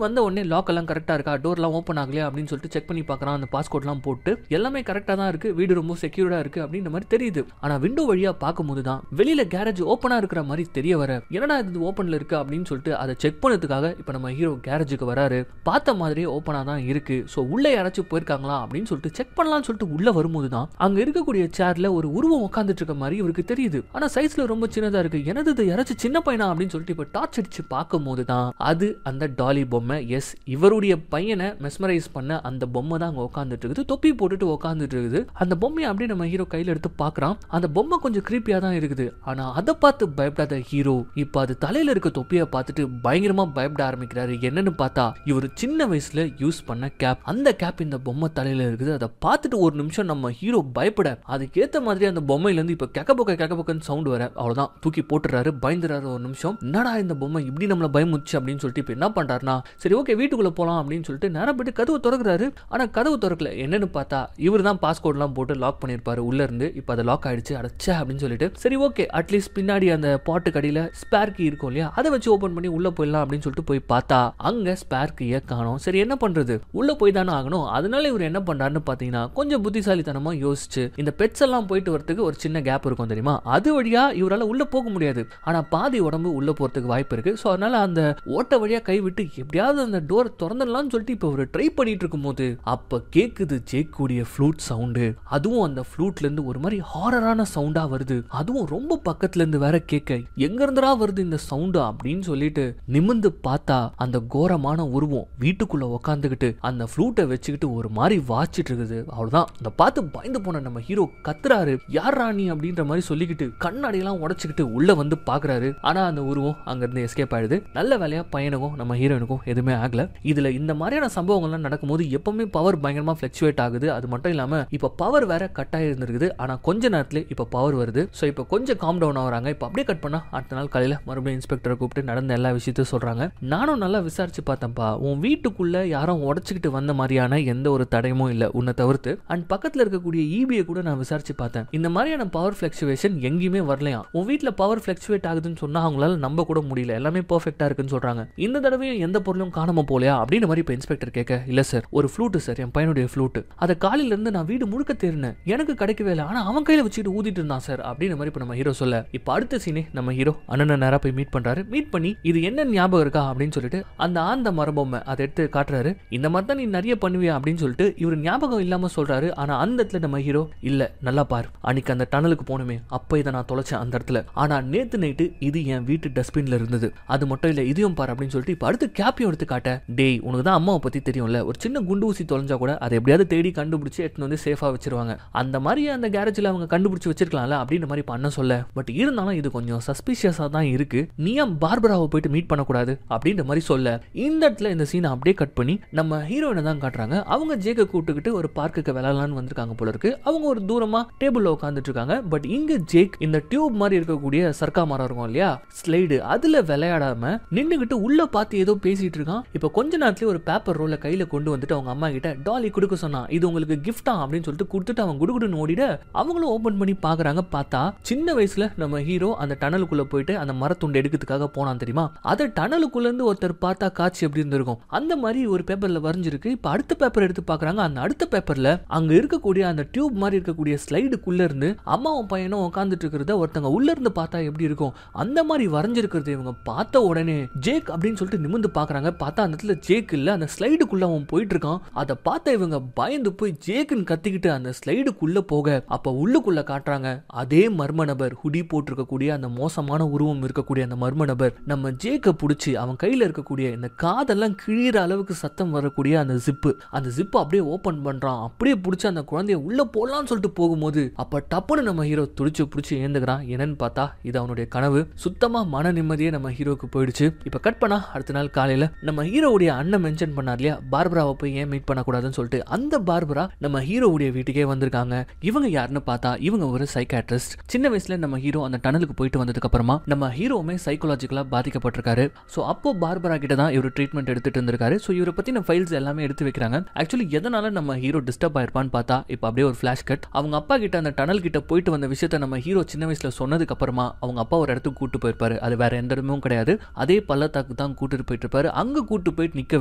வந்த உடனே லாக் எல்லாம் கரெக்டா இருக்கா, டோர் எல்லாம் ஓப்பன் ஆகலையா அப்படின்னு சொல்லிட்டு செக் பண்ணி பார்க்கறான். அந்த பாஸ்கோட் எல்லாம் போட்டு எல்லாமே கரெக்டா தான் இருக்கு, வீடு ரொம்ப செக்யூர்டா இருக்கு அப்படின்ற மாதிரி தெரியுது. ஆனா விண்டோ வழியா பார்க்கும்போது தான் வெளியில கேரேஜ் ஓப்பனா இருக்கிற மாதிரி தெரிய வர என்னடா இது ஓப்பன்ல இருக்கு அப்படின்னு சொல்லிட்டு அதை செக் பண்ணதுக்காக இப்ப நம்ம ஹீரோ கேரேஜுக்கு வராரு. பார்த்த மாதிரியே ஓப்பனா தான் இருக்கு. சோ உள்ள யாராச்சும் போயிருக்காங்களா அப்படின்னு சொல்லிட்டு செக் பண்ணலாம்னு சொல்லிட்டு உள்ள வரும்போது தான் அங்க இருக்கக்கூடிய சேர்ல ஒரு உருவம் உட்கார்ந்துட்டு இருக்க மாதிரி இவருக்கு தெரியுது. ஆனா சைஸ்ல ரொம்ப சின்னதா இருக்கு. எனது இது யாராச்சும் சின்ன பையனா அப்படின்னு சொல்லிட்டு இப்ப டார்ச் அடிச்சு பார்க்கும்போது தான் அது அந்த டாலி பொம்மை. எஸ், இவருடைய பையனை மெஸ்மரைஸ் பண்ண அந்த பொம்மை தான் அங்க உட்கார்ந்துட்டு இருக்குது. தொப்பி போட்டுட்டு உட்கார்ந்துட்டு இருக்குது. அந்த பொம்மையை அப்படியே நம்ம ஹீரோ கையில எடுத்து பார்க்கறான். அந்த பொம்மை கொஞ்சம் கிரீப்பியா தான் இருக்குது. ஆனா அதை பார்த்து பயப்படாத ஹீரோ இப்ப அது தலையில இருக்க தொப்பியை பார்த்துட்டு பயங்கரமா பயப்பட ஆரம்பிக்கிறாரு. என்னன்னு பார்த்தா இவர் சின்ன வயசுல யூஸ் பண்ண கேப். அந்த கேப் இந்த பொம்மை தலையில இருக்குது. அதை பார்த்துட்டு ஒரு நிமிஷம் நம்ம ஹீரோ பயப்பட அதுக்கேத்த மாதிரி அந்த பொம்மையில இருந்து இப்ப கெக்கபொக்கன்னு சவுண்ட் வர அவ்வளவுதான் தூக்கி போட்டுறாரு. பயந்துறாரு ஒரு நிமிஷம். என்னடா இந்த பொம்மை இப்படி நம்மள பயமுச்சு அப்படின்னு சொல்லிட்டு இப்ப என்ன பண்றாருன்னா சரி ஓகே வீட்டுக்குள்ள போலாம் அப்படின்னு சொல்லிட்டு நேரா போயிட்டு கதவு திறக்கிறாரு. ஆனா கதவு திறக்கல. என்னன்னு பார்த்தா இவர் தான் பாஸ்கோட் எல்லாம் போட்டு லாக் பண்ணிருப்பாரு உள்ள இருந்து. இப்ப அதை லாக் ஆயிடுச்சு. அடச்சே அப்படின்னு சொல்லிட்டு சரி ஓகே அட்லீஸ்ட் பின்னாடி அந்த பாட்டு கடியில ஸ்பேர் கீ இருக்கும் இல்லையா, அதை வச்சு ஓபன் பண்ணி உள்ள போயிடலாம் அப்படின்னு சொல்லிட்டு போய் பார்த்தா அங்க ஸ்பேர் கீயை காணோம். சரி என்ன பண்றது, உள்ள போய் தானே ஆகணும். அதனால இவர் என்ன பண்றாருன்னு பாத்தீங்கன்னா கொஞ்சம் புத்திசாலித்தனமா யோசிச்சு இந்த பெட்ஸ் எல்லாம் போயிட்டு வரதுக்கு ஒரு சின்ன கேப் இருக்கும் தெரியுமா, அது வழியா இவரால உள்ள போக முடியாது. ஆனா பாதி உடம்பு உள்ள போறதுக்கு வாய்ப்பு இருக்கு. சோ அதனால அந்த ஓட்ட வழியா கை விட்டு எப்படியாவது அந்த டோர் திறந்துடலாம்னு சொல்லிட்டு இப்ப ஒரு ட்ரை பண்ணிட்டு இருக்கும் போது அப்ப கேக்குது ஜேக் கூடிய ஃப்ளூட் சவுண்டு. அதுவும் அந்த ஃப்ளூட்ல இருந்து ஒரு மாதிரி ஹாரரான சவுண்டா வருது. அதுவும் ரொம்ப பக்கத்துல இருந்து வேற கேட்க எங்க இருந்துடா வருது இந்த சவுண்டு அப்படின்னு சொல்லிட்டு நிமிந்து பார்த்தா அந்த கோரமான உருவம் வீட்டுக்குள்ள உக்காந்துக்கிட்டு அந்த ஃப்ளூட்டை வச்சுக்கிட்டு ஒரு மாதிரி வாச்சிட்டு இருக்குது. அவ்வளவுதான். அந்த பார்த்து பயந்து போன நம்ம ஹீரோ கத்துறாரு, யார் ராணி அப்படின்ற மாதிரி சொல்லிக்கிட்டு கண்ணாடியெல்லாம் உடைச்சுக்கிட்டு உள்ள வந்து பாக்குறாரு. ஆனா அந்த உருவம் அங்க இருந்து எஸ்கேப் ஆயிடுது. நல்ல வேலையா பையனுக்கும் நம்ம ஹீரோனுக்கும் எதுவுமே ஆகல. இதுல இந்த மாதிரியான சம்பவங்கள்லாம் நடக்கும்போது எப்பவுமே பவர் பயங்கரமா பிளக்சுவேட் ஆகுது. அது மட்டும் இல்லாம இப்ப பவர் வேற கட் ஆயிருந்திருக்குது. ஆனா கொஞ்ச நேரத்துல இப்ப பவர் வருது. சோ இப்ப கொஞ்சம் காம் டவுன் ஆகுறாங்க. இப்ப அப்படியே கட் பண்ணா அடுத்த நாள் காலையில மறுபடியும் இன்ஸ்பெக்டரை கூப்பிட்டு நடந்த எல்லா விஷயத்தையும் சொல்றாங்க. நானும் நல்லா விசாரிச்சு பார்த்தேன்ப்பா, உன் வீட்டுக்குள்ள யாரும் உடைச்சுக்கிட்டு வந்த மாதிரியான எந்த ஒரு தடயமும் இல்ல உன்னை தவிர்த்து. அண்ட் பக்கத்துல இருக்கக்கூடிய ஈபியை கூட நான் விசாரிச்சு பார்த்தேன். இந்த மாதிரியான பவர் பிளக்சுவேஷன் எங்கேயுமே வரலையா. உன் வீட்டுல பவர் பிளக்சுவேட் ஆகுதுன்னு சொன்னா அவங்களால நம்ப கூட முடியல. எல்லாமே பெர்ஃபெக்ட்டா இருக்குன்னு சொல்றாங்க. இந்த தடவையும் எந்த பொருளும் காணாம போலையா அப்படின்ற மாதிரி இப்ப இன்ஸ்பெக்டர் கேட்க, இல்ல சார் ஒரு ஃப்ளூட் சார், என் பையனுடைய ஃப்ளூட். அதை காலையில இருந்து நான் வீடு முழுக்க தேர்னேன், எனக்கு கிடைக்கவே இல்லை. ஆனா அவன் கையில வச்சுட்டு ஊதிட்டு இருந்தான் சார் அப்படின்ற மாதிரி இப்ப நம்ம ஹீரோ சொல்ல இப்ப அடுத்த சீனே நம்ம ஹீரோ அண்ணனை நேரா போய் மீட் பண்றாரு. மீட் பண்ணி இது என்ன ஞாபகம் இருக்கா அப்படின்னு சொல்லிட்டு அந்த ஆந்த மரபொம்மை அதை எடுத்து காட்டுறாரு. இந்த மாதிரி தான் நீ நிறைய பண்ணுவியா அப்படின்னு சொல்லிட்டு இவர் ஞாபகம் இல்லாம சொல்றாரு. ஆனா அந்த இடத்துல நம்ம ஹீரோ இல்ல நல்லா பாரு, அன்னைக்கு அந்த டனலுக்கு போனமே அப்ப இதை நான் தொலைச்சேன் அந்த இடத்துல. ஆனா நேத்து நைட்டு இது என் வீட்டு டஸ்ட்பின்ல இருந்தது. அது மட்டும் இல்ல இதையும் பாரு அப்படின்னு சொல்லிட்டு இப்ப அடுத்து கேப்பையும் எடுத்து காட்ட, டேய் உனக்கு தான் அம்மாவை பத்தி தெரியும்ல, ஒரு சின்ன குண்டு ஊசி தொலைஞ்சா கூட அதை எப்படியாவது தேடி கண்டுபிடிச்சு எடுத்து வந்து சேஃபா வச்சிருவாங்க. அந்த மாதிரி அந்த கேரேஜ்ல அவங்க கண்டுபிடிச்சு வச்சிருக்கலாம்ல அப்படின்ற மாதிரி பண்ண சொல்ல, பட் இருந்தாலும் இது கொஞ்சம் சஸ்பிஷியஸா தான் இருக்கு, நீ ஏன் பார்பராவை போயிட்டு மீட் பண்ணக்கூடாது அப்படின்ற மாதிரி சொல்ல, இந்த இடத்துல இந்த சீனை அப்படியே கட் பண்ணி நம்ம ஹீரோயினை தான் காட்டுறாங்க. அவங்க ஜேக்க கூப்பிட்டுக்கிட்டு ஒரு பார்க்குக்கு விளையாடலான்னு வந்திருக்காங்க போல இருக்கு. அவங்க ஒரு தூரமா டேபிள்ல உட்காந்துட்டு இருக்காங்க. பட் இங்க ஜேக் இந்த டியூப் மாதிரி இருக்கக்கூடிய சர்க்கா மரம் இருக்கும் இல்லையா, ஸ்லைடு, அதுல விளையாடாம நின்னுகிட்டு உள்ள பார்த்து ஏதோ பேசிட்டு இருக்கான். இப்ப கொஞ்ச நேரத்துல ஒரு பேப்பர் ரோல கையில கொண்டு வந்துட்டு அவங்க அம்மா கிட்ட டாலி கொடுக்க சொன்னா, இது உங்களுக்கு கிஃப்டா அப்படின்னு சொல்லிட்டு கொடுத்துட்டு அவன் குடுகுடுன்னு ஓடிட அவங்களும் ஓபன் பண்ணி பாக்குறாங்க. பார்த்தா சின்ன வயசுல நம்ம ஹீரோ அந்த டனலுக்குள்ள போயிட்டு அந்த மரத்துண்டு எடுக்கிறதுக்காக போனான் தெரியுமா, அது டனலுக்குள்ள இருந்து ஒருத்தர் பார்த்தா காட்சி எப்படி இருந்திருக்கும் அந்த மாதிரி ஒரு பேப்பர்ல வரைஞ்சிருக்கு. இப்ப அடுத்த பேப்பர் எடுத்து பாக்குறாங்க. அந்த அடுத்த பேப்பர்ல அங்க இருக்கக்கூடிய அந்த டியூப் மாதிரி இருக்கக்கூடிய ஸ்லைடுக்குள்ள இருந்து அம்மாவும் பையனும் உட்கார்ந்துட்டு இருக்கிறத ஒருத்தங்க உள்ள இருந்து பார்த்தா எப்படி இருக்கும் அந்த மாதிரி வரைஞ்சிருக்கிறது இவங்க பார்த்த உடனே ஜேக் அப்படின்னு சொல்லிட்டு நிமிர்ந்து பாக்குறாங்க. பார்த்தா அந்த இடத்துல ஜேக் இல்ல, அந்த ஸ்லைடுக்குள்ள அவன் போயிட்டு இருக்கான். அதை பார்த்த இவங்க பயந்து போய் ஜேக்குன்னு கத்திக்கிட்டு அந்த ஸ்லைடுக்குள்ள போக அப்ப உள்ளுக்குள்ள காட்டுறாங்க அதே மர்ம நபர், ஹுடி போட்டிருக்கக்கூடிய அந்த மோசமான உருவம் இருக்கக்கூடிய அந்த மர்ம நபர் நம்ம ஜேக்க புடிச்சு அவன் கையில இருக்கக்கூடிய இந்த காதெல்லாம் கிழிற அளவுக்கு சத்தம் வரக்கூடிய அந்த ஜிப்பு, அந்த ஜிப்பு அப்படியே ஓபன் பண்றான். அப்படியே புடிச்சு அந்த குழந்தைய உள்ள போலான்னு சொல்லிட்டு போகும்போது அப்ப டப்புன்னு நம்ம ஹீரோ துடிச்சு புடிச்சு ஏந்துக்கிறான். என்னன்னு பார்த்தா இது அவனுடைய கனவு. சுத்தமா மன நிம்மதியே நம்ம ஹீரோக்கு போயிடுச்சு. இப்ப கட் பண்ணா அடுத்த நாள் காலையில நம்ம ஹீரோவுடைய அண்ணன் மென்ஷன் பண்ணார் இல்லையா, பார்பராவை போய் ஏன் மீட் பண்ணக்கூடாதுன்னு சொல்லிட்டு அந்த பார்பரா நம்ம ஹீரோவுடைய வீட்டுக்கே வந்திருக்காங்க. இவங்க யாருன்னு பார்த்தா இவங்க ஒரு சைக்காட்ரிஸ்ட். சின்ன வயசுல நம்ம ஹீரோ அந்த டனலுக்கு போயிட்டு வந்ததுக்கு அப்புறமா நம்ம ஹீரோவுமே சைக்காலஜிக்கலா பாதிக்கப்பட்டிருக்காரு. சோ அப்போ பார்பரா கிட்ட தான் இவர் ட்ரீட்மெண்ட் எடுத்துட்டு இருந்திருக்காரு. சோ இவரை பத்தின ஃபைல்ஸ் எல்லாமே எடுத்து வைக்கிறாங்க. ஆக்சுவலி எதனால நம்ம ஹீரோ டிஸ்டர்ப் ஆயிருப்பான்னு பார்த்தா இப்போ அப்படியே ஒரு ஃபிளாஷ் கட். அவங்க அப்பா கிட்ட அந்த டனல் கிட்ட போயிட்டு வந்த விஷயத்த நம்ம ஹீரோ சின்ன வயசுல சொன்னதுக்கு அப்புறமா அவங்க அப்பா ஒரு இடத்துக்கு கூட்டு போயிருப்பாரு. அது வேற எந்த இடமும் கிடையாது, அதே பள்ளத்தாக்கு தான் கூட்டிட்டு போயிட்டு இருப்பாரு. அங்க கூட்டு போயிட்டு நிக்க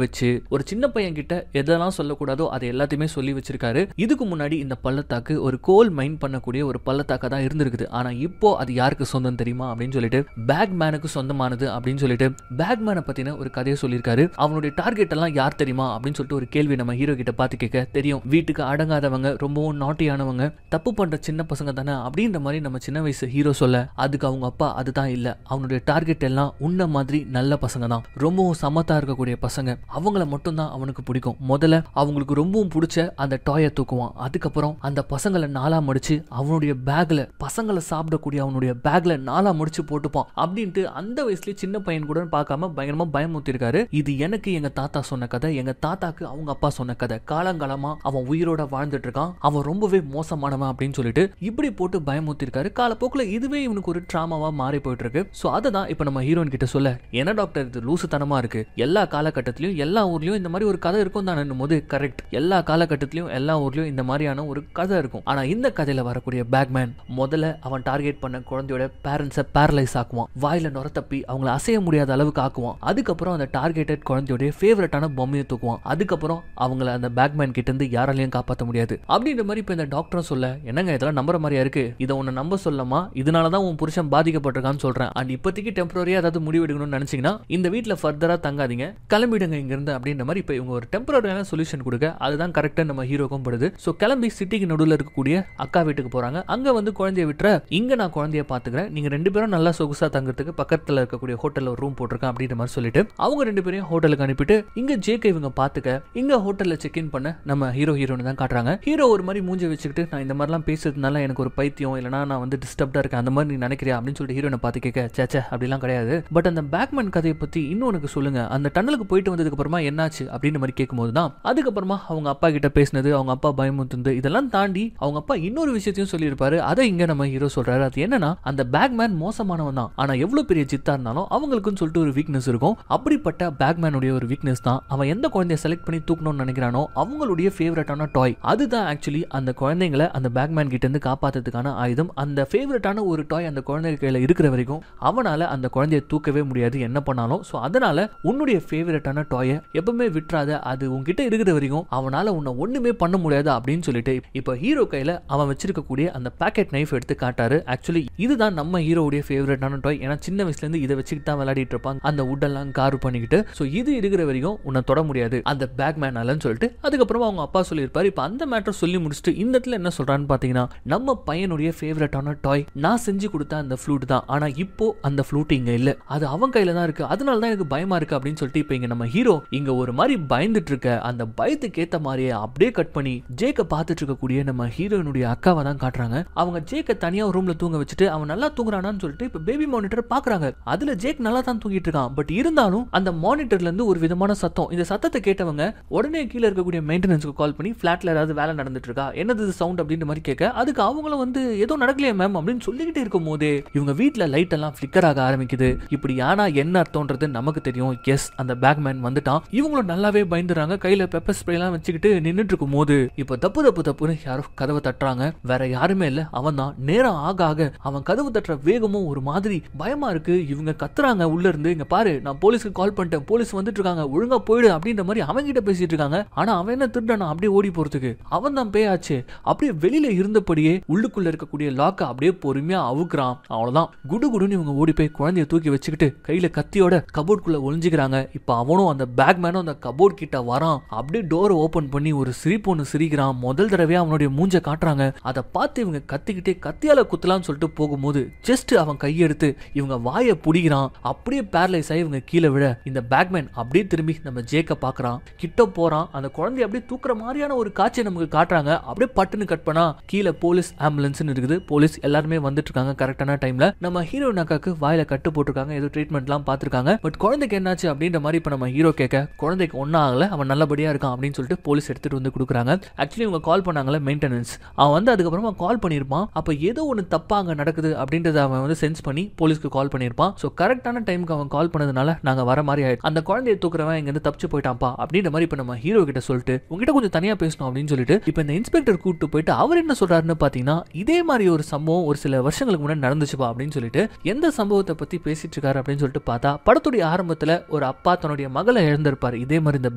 வச்சு ஒரு சின்ன பையன் கிட்ட எதெல்லாம் சொல்லக்கூடாதோ அதை எல்லாத்தையுமே சொல்லி வச்சிருக்காரு. இதுக்கு முன்னாடி இந்த பள்ளத்தாக்கு ஒரு கோல் மைன் பண்ணக்கூடிய ஒரு பள்ளத்தாக்கா தான் இருந்திருக்குது. ஆனா இப்போ அது யாருக்கு சொந்தம் தெரியுமா அப்படின்னு சொல்லிட்டு பேக்மேனுக்கு சொந்தமானது அப்படின்னு சொல்லிட்டு பேக்மேனை பத்தின ஒரு கதையை சொல்லியிருக்காரு. அவனுடைய டார்கெட் எல்லாம் யார் தெரியுமா அப்படின்னு சொல்லிட்டு ஒரு கேள்வி நம்ம ஹீரோ கிட்ட பார்த்து கேட்க, தெரியும் வீட்டுக்கு அடங்காதவங்க, ரொம்பவும் நாட்டியானவங்க, தப்பு பண்ற சின்ன பசங்க தானே அப்படின்ற மாதிரி நம்ம சின்ன வயசு ஹீரோ சொல்ல, அதுக்கு அவங்க அப்பா அதுதான் இல்ல, அவனுடைய டார்கெட் எல்லாம் உன்ன மாதிரி நல்ல பசங்க தான், ரொம்பவும் சமத்தா இருக்கக்கூடிய பசங்க, அவங்கள மட்டும் தான் அவனுக்கு பிடிக்கும். முதல்ல அவங்களுக்கு ரொம்பவும் பிடிச்ச அந்த டாயை தூக்குவான். அதுக்கப்புறம் அந்த பசங்களை நாலா மடிச்சு அவனுடைய பேக்ல, பசங்களை சாப்பிடக்கூடிய அவனுடைய பேக்ல நாலா முடிச்சு போட்டுப்பான் அப்படின்ட்டு அந்த வயசுல சின்ன பையன் கூட பார்க்காம பயங்கரமா பயமுத்திருக்காரு. இது எனக்கு எங்க தாத்தா சொன்ன கதை, எங்க தாத்தாக்கு அவங்க அப்பா சொன்ன கதை, காலங்காலமா அவன் உயிரோட வாழ்ந்துட்டு இருக்கான், அவன் ரொம்பவே மோசமானவன் அப்படின்னு சொல்லிட்டு இப்படி போட்டு பயமுத்திருக்காரு. காலப்போக்குல இதுவே இவனுக்கு ஒரு டிராமாவா மாறி போயிட்டு இருக்கு. சோ அததான் இப்ப நம்ம ஹீரோயின் கிட்ட சொல்ல, என்ன டாக்டர் இது லூசுத்தனமா இருக்கு, எல்லா காலகட்டத்திலயும் எல்லா ஊர்லயும் இந்த மாதிரி ஒரு கதை இருக்கும் தானே போது, கரெக்ட், எல்லா காலகட்டத்திலயும் எல்லா ஊர்லயும் இந்த மாதிரியான ஒரு கதை இருக்கும். ஆனா இந்த கதையில வரக்கூடிய பேக்மேன் முதல்ல அவன் டார்கெட் பண்ண குழந்தையோட பேரண்ட்ஸை பேரலைஸ் ஆக்குவான், வாயில நுர தப்பி அவங்களை அசைய முடியாத அளவுக்கு ஆக்குவான். அதுக்கப்புறம் அந்த டார்கெட்டட் குழந்தையோட ஃபேவரட்டான பொம்மையை தூக்குவான். அதுக்கப்புறம் அவங்கள அந்த பேக்மேன் கிட்ட இருந்து யாராலையும் காப்பாற்ற முடியாது அப்படின்ற மாதிரி இப்ப இந்த டாக்டரும் சொல்ல, என்னங்க இதெல்லாம் நம்புற மாதிரியா இருக்கு, இதை உன்னை நம்ப சொல்லமா, இதனாலதான் உன் புருஷன் பாதிக்கப்பட்டிருக்கான்னு சொல்றேன், அண்ட் இப்போதைக்கு டெம்பரரியா ஏதாவது முடிவு எடுக்கணும்னு நினைச்சீங்கன்னா இந்த வீட்டுல ஃபர்தரா தங்காதீங்க, கிளம்பிடுங்க இங்க இருந்து அப்படின்ற மாதிரி இப்ப இவங்க ஒரு டெம்பரரியான சொல்யூஷன் கொடுக்க, அதுதான் கரெக்டா நம்ம ஹீரோக்கும் படுது. சோ கிளம்பி சிட்டிக்கு நடுவில் இருக்கக்கூடிய அக்கா வீட்டுக்கு போறாங்க. அங்க வந்து குழந்தைய விட்டுற, இங்க நான் குழந்தைய பாத்துக்கிறேன், நீங்க ரெண்டு பேரும் நல்லா சொகுசா தங்குறதுக்கு பக்கத்துல இருக்கக்கூடிய ஹோட்டல்ல ஒரு ரூம் போட்டிருக்கேன் அப்படின்ற மாதிரி சொல்லிட்டு அவங்க ரெண்டு பேரையும் ஹோட்டலுக்கு அனுப்பிட்டு இங்க ஜேக்க இவங்க பாத்துக்க இங்க ஹோட்டல்ல செக் இன் பண்ண நம்ம ஹீரோன்னு தான் காட்டுறாங்க. ஹீரோ ஒரு மாதிரி மூஞ்சி வச்சுக்கிட்டு, நான் இந்த மாதிரிலாம் பேசுறதுனால எனக்கு ஒரு பைத்தியம், இல்லைனா நான் வந்து டிஸ்டர்ப்டா இருக்கேன் அந்த மாதிரி நீ நினைக்கிறியா அப்படின்னு சொல்லிட்டு ஹீரோனை பார்த்து கேட்க, சேச்சே அப்படிலாம் கிடையாது, பட் அந்த பேக்மேன் கதையை பத்தி இன்னும் உனக்கு சொல்லுங்க, அந்த டன்னலுக்கு போயிட்டு வந்ததுக்கு அப்புறமா என்னாச்சு அப்படின்னு மாதிரி கேட்கும்போது தான் அதுக்கப்புறமா அவங்க அப்பா கிட்ட பேசினது, அவங்க அப்பா பயமுறுத்துனது, இதெல்லாம் தாண்டி அவங்க அப்பா இன்னொரு விஷயத்தையும் சொல்லியிருப்பாரு. அதை இங்க நம்ம ஹீரோ சொல்றாரு. அது என்னன்னா, அந்த பேக்மேன் மோசமானவன் தான், ஆனா எவ்வளவு பெரிய ஜித்தா இருந்தாலும் அவங்களுக்குன்னு சொல்லிட்டு ஒரு வீக்னஸ் இருக்கும். அப்படிப்பட்ட பேக்மேனுடைய ஒரு வீக்னஸ் தான் அவன் எந்த குழந்தைய செலக்ட் பண்ணி தூக்கணும்னு நினைக்கிறானோ அவங்களுடைய ஃபேவரட்டான டாய், அதுதான் ஆக்சுவலி அந்த குழந்தைங்களை அந்த பேக்மேன் கிட்ட இருந்து காப்பாத்துறதுக்கான ஆயுதம். அந்த ஃபேவரட்டான ஒரு டாய் அந்த குழந்தை கையில இருக்கிற வரைக்கும் அவனால அந்த குழந்தைய தூக்கவே முடியாது என்ன பண்ணாலும். சோ அதனால உன்னுடைய ஃபேவரட்டான டாயை எப்பவுமே விட்டுறாத, அது உன்கிட்ட இருக்கிற வரைக்கும் அவனால உன்னை ஒண்ணுமே பண்ண முடியாது அப்படின்னு சொல்லிட்டு இப்ப ஹீரோ கையில அவன் வச்சிருக்கக்கூடிய அந்த பாக்கெட் நைஃப் எடுத்து காட்டாரு. ஆக்சுவலி இதுதான் நம்ம ஹீரோவுடைய ஃபேவரட்டான டாய். ஏன்னா சின்ன வயசுல இருந்து இதை வச்சுக்கிட்டு தான் விளையாடிட்டு இருப்பாங்க, அந்த உட்டெல்லாம் கார் பண்ணிக்கிட்டு. சோ இது இருக்கிற வரைக்கும் உன்னை தொட முடியாது அந்த பேக்மேனாலன்னு சொல்லிட்டு அதுக்கப்புறம் அவங்க அப்பா சொல்லியிருப்பாரு. இப்ப அந்த மேட்டர் சொல்லி முடிச்சுட்டு இந்த இடத்துல என்ன சொல்றான்னு பாத்தீங்கன்னா, நம்ம பையனுடைய ஃபேவரட்டான டாய் நான் செஞ்சு கொடுத்த அந்த ஃப்ளூட் தான், ஆனா இப்போ அந்த ஃப்ளூட் இங்க இல்ல, அது அவன் கையில தான் இருக்கு, அதனால தான் எனக்கு பயமா இருக்கு அப்படின்னு சொல்லிட்டு இப்ப இங்க நம்ம ஹீரோ இங்க ஒரு மாதிரி பயந்துட்டு இருக்க, அந்த பயத்துக்கு ஏத்த மாதிரியே அப்படியே கட் பண்ணி ஜேக்க பார்த்துட்டு இருக்கக்கூடிய நம்ம ஹீரோயினுடைய அக்காவை தான் காட்டுறாங்க. அவங்க ஜேக்க தனியா ஒரு ரூம்ல தூங்க வச்சுட்டு அவன் நல்லா தூங்குறானான்னு சொல்லிட்டு இப்ப பேபி மானிட்டர் பாக்குறாங்க. அதுல ஜேக் நல்லா தான் தூங்கிட்டு இருக்கான். பட் இருந்தாலும் அந்த மானிட்டர்ல இருந்து ஒரு விதமான சத்தம். இந்த சத்தத்தை கேட்டவங்க உடனே கீழே இருக்கக்கூடிய மெயின்டெனன்ஸ்க்கு கால் பண்ணி பிளாட்ல ஏதாவது வேலை நடந்துட்டு இருக்கா, என்னது சவுண்ட் அப்படின்ற மாதிரி கேட்க, அதுக்கு அவங்களும் வந்து ஏதோ நடக்கலையே மேம் அப்படின்னு சொல்லிக்கிட்டே இருக்கும் போதே இவங்க வீட்டுல லைட் எல்லாம் பிளிக்கர் ஆக ஆரம்பிக்குது. இப்படி ஆனா என்ன அர்த்தம்ன்றது நமக்கு தெரியும். எஸ், அந்த பேக்மேன் வந்துட்டான். இவங்களும் நல்லாவே பயந்துறாங்க. கையில பெப்பர் ஸ்ப்ரே எல்லாம் வச்சுக்கிட்டு நின்னுட்டு இருக்கும் போது இப்ப தப்புன்னு யாரோ கதவை தட்டுறாங்க. வேற யாருமே இல்ல, அவன் தான். நேரம் ஆக ஆக அவன் கதவு தட்டுற வேகமும் ஒரு மாதிரி பயமா இருக்கு. இவங்க கத்துறாங்க உள்ள இருந்து, இங்க பாரு நான் போலீஸ்க்கு கால் பண்ணிட்டேன், போலீஸ் வந்துட்டு இருக்காங்க, ஒழுங்கா போயிடு அப்படின்ற மாதிரி அவங்க கிட்ட பேசிட்டு இருக்காங்க. ஆனா அவன் என்ன திருடானா அப்படியே ஓடி போறதுக்கு, அவன் தான் பேயாச்சு. அப்படியே வெளியில இருந்தபடியே உள்ளுக்குள்ள இருக்கக்கூடிய லாக்க அப்படியே பொறுமையா அவுக்குறான். அவ்வளவுதான், குடுகுடுன்னு இவங்க ஓடி போய் குழந்தைய தூக்கி வச்சுக்கிட்டு கையில கத்தியோட கபோர்டுக்குள்ள ஒளிஞ்சுக்கிறாங்க. இப்ப அவனும் அந்த பேக்மேனும் அந்த கபோர்ட் கிட்ட வரான். அப்படியே டோரை ஓபன் பண்ணி ஒரு சிரிப்பு ஒன்று சிரிக்கிறான். முதல் தடவையா அவனுடைய மூஞ்ச காட்டுறாங்க. அதை பார்த்து இவங்க கத்திக்கிட்டே கத்தியால குத்தலான்னு சொல்லிட்டு போகும்போது ஜஸ்ட் அவன் கையெடுத்து இவங்க வாயை புடிக்கிறான். அப்படியே பேரலைஸ் ஆகி இவங்க கீழே விழ இந்த பேக்மேன் அப்படியே திரும்பி நம்ம ஜேக்க பாக்குறான். கிட்ட போறான். அந்த குழந்தைய அப்படியே தூக்குற மாதிரியான ஒரு காட்சியை நமக்கு காட்டுறாங்க. அப்படியே பட்டுன்னு கட் பண்ணா கீழே போலீஸ் ஆம்புலன்ஸ் இருக்குது. போலீஸ் எல்லாருமே வந்துட்டு இருக்காங்க கரெக்டான டைம்ல. நம்ம ஹீரோயின் அக்காக்கு வாயில கட்டு போட்டிருக்காங்க, ஏதோ ட்ரீட்மெண்ட் எல்லாம் பாத்துருக்காங்க. பட் குழந்தைக்கு என்னாச்சு அப்படின்ற மாதிரி இப்ப நம்ம ஹீரோ கேட்க, குழந்தைக்கு ஒன்னும் ஆகல, அவன் நல்லபடியா இருக்கான் அப்படின்னு சொல்லிட்டு போலீஸ் எடுத்துட்டு வந்து கொடுக்குறாங்க. ஆக்சுவலி இவங்க கால் பண்ணாங்கல்ல மெயின்டெனன்ஸ், அவன் வந்து அதுக்கப்புறமா கால் பண்ணியிருப்பான். அப்போ ஏதோ ஒன்று தப்பா அங்கே நடக்குது அப்படின்றத அவன் வந்து சென்ஸ் பண்ணி போலீஸ்க்கு கால் பண்ணியிருப்பான். ஸோ கரெக்டான டைமுக்கு அவன் கால் பண்ணதுனால நாங்கள் வர மாதிரி ஆயிடுச்சு. அந்த குழந்தைய தூக்குறவன் இங்கேருந்து தப்பிச்சு போயிட்டான்ப்பா அப்படின்ற மாதிரி இப்போ நம்ம ஹீரோ கிட்ட சொல்லிட்டு உங்ககிட்ட கொஞ்சம் தனியாக பேசணும் அப்படின்னு சொல்லிட்டு இப்போ இந்த இன்ஸ்பெக்டர் கூப்பிட்டு போயிட்டு அவர் என்ன சொல்றாருன்னு பார்த்தீங்கன்னா, இதே மாதிரி ஒரு சம்பவம் ஒரு சில வருஷங்களுக்கு முன்னாடி நடந்துச்சுப்பா அப்படின்னு சொல்லிட்டு எந்த சம்பவத்தை பற்றி பேசிட்டு இருக்காரு அப்படின்னு சொல்லிட்டு பார்த்தா, படத்துடைய ஆரம்பத்தில் ஒரு அப்பா தன்னுடைய மகளை இழந்திருப்பார் இதே மாதிரி இந்த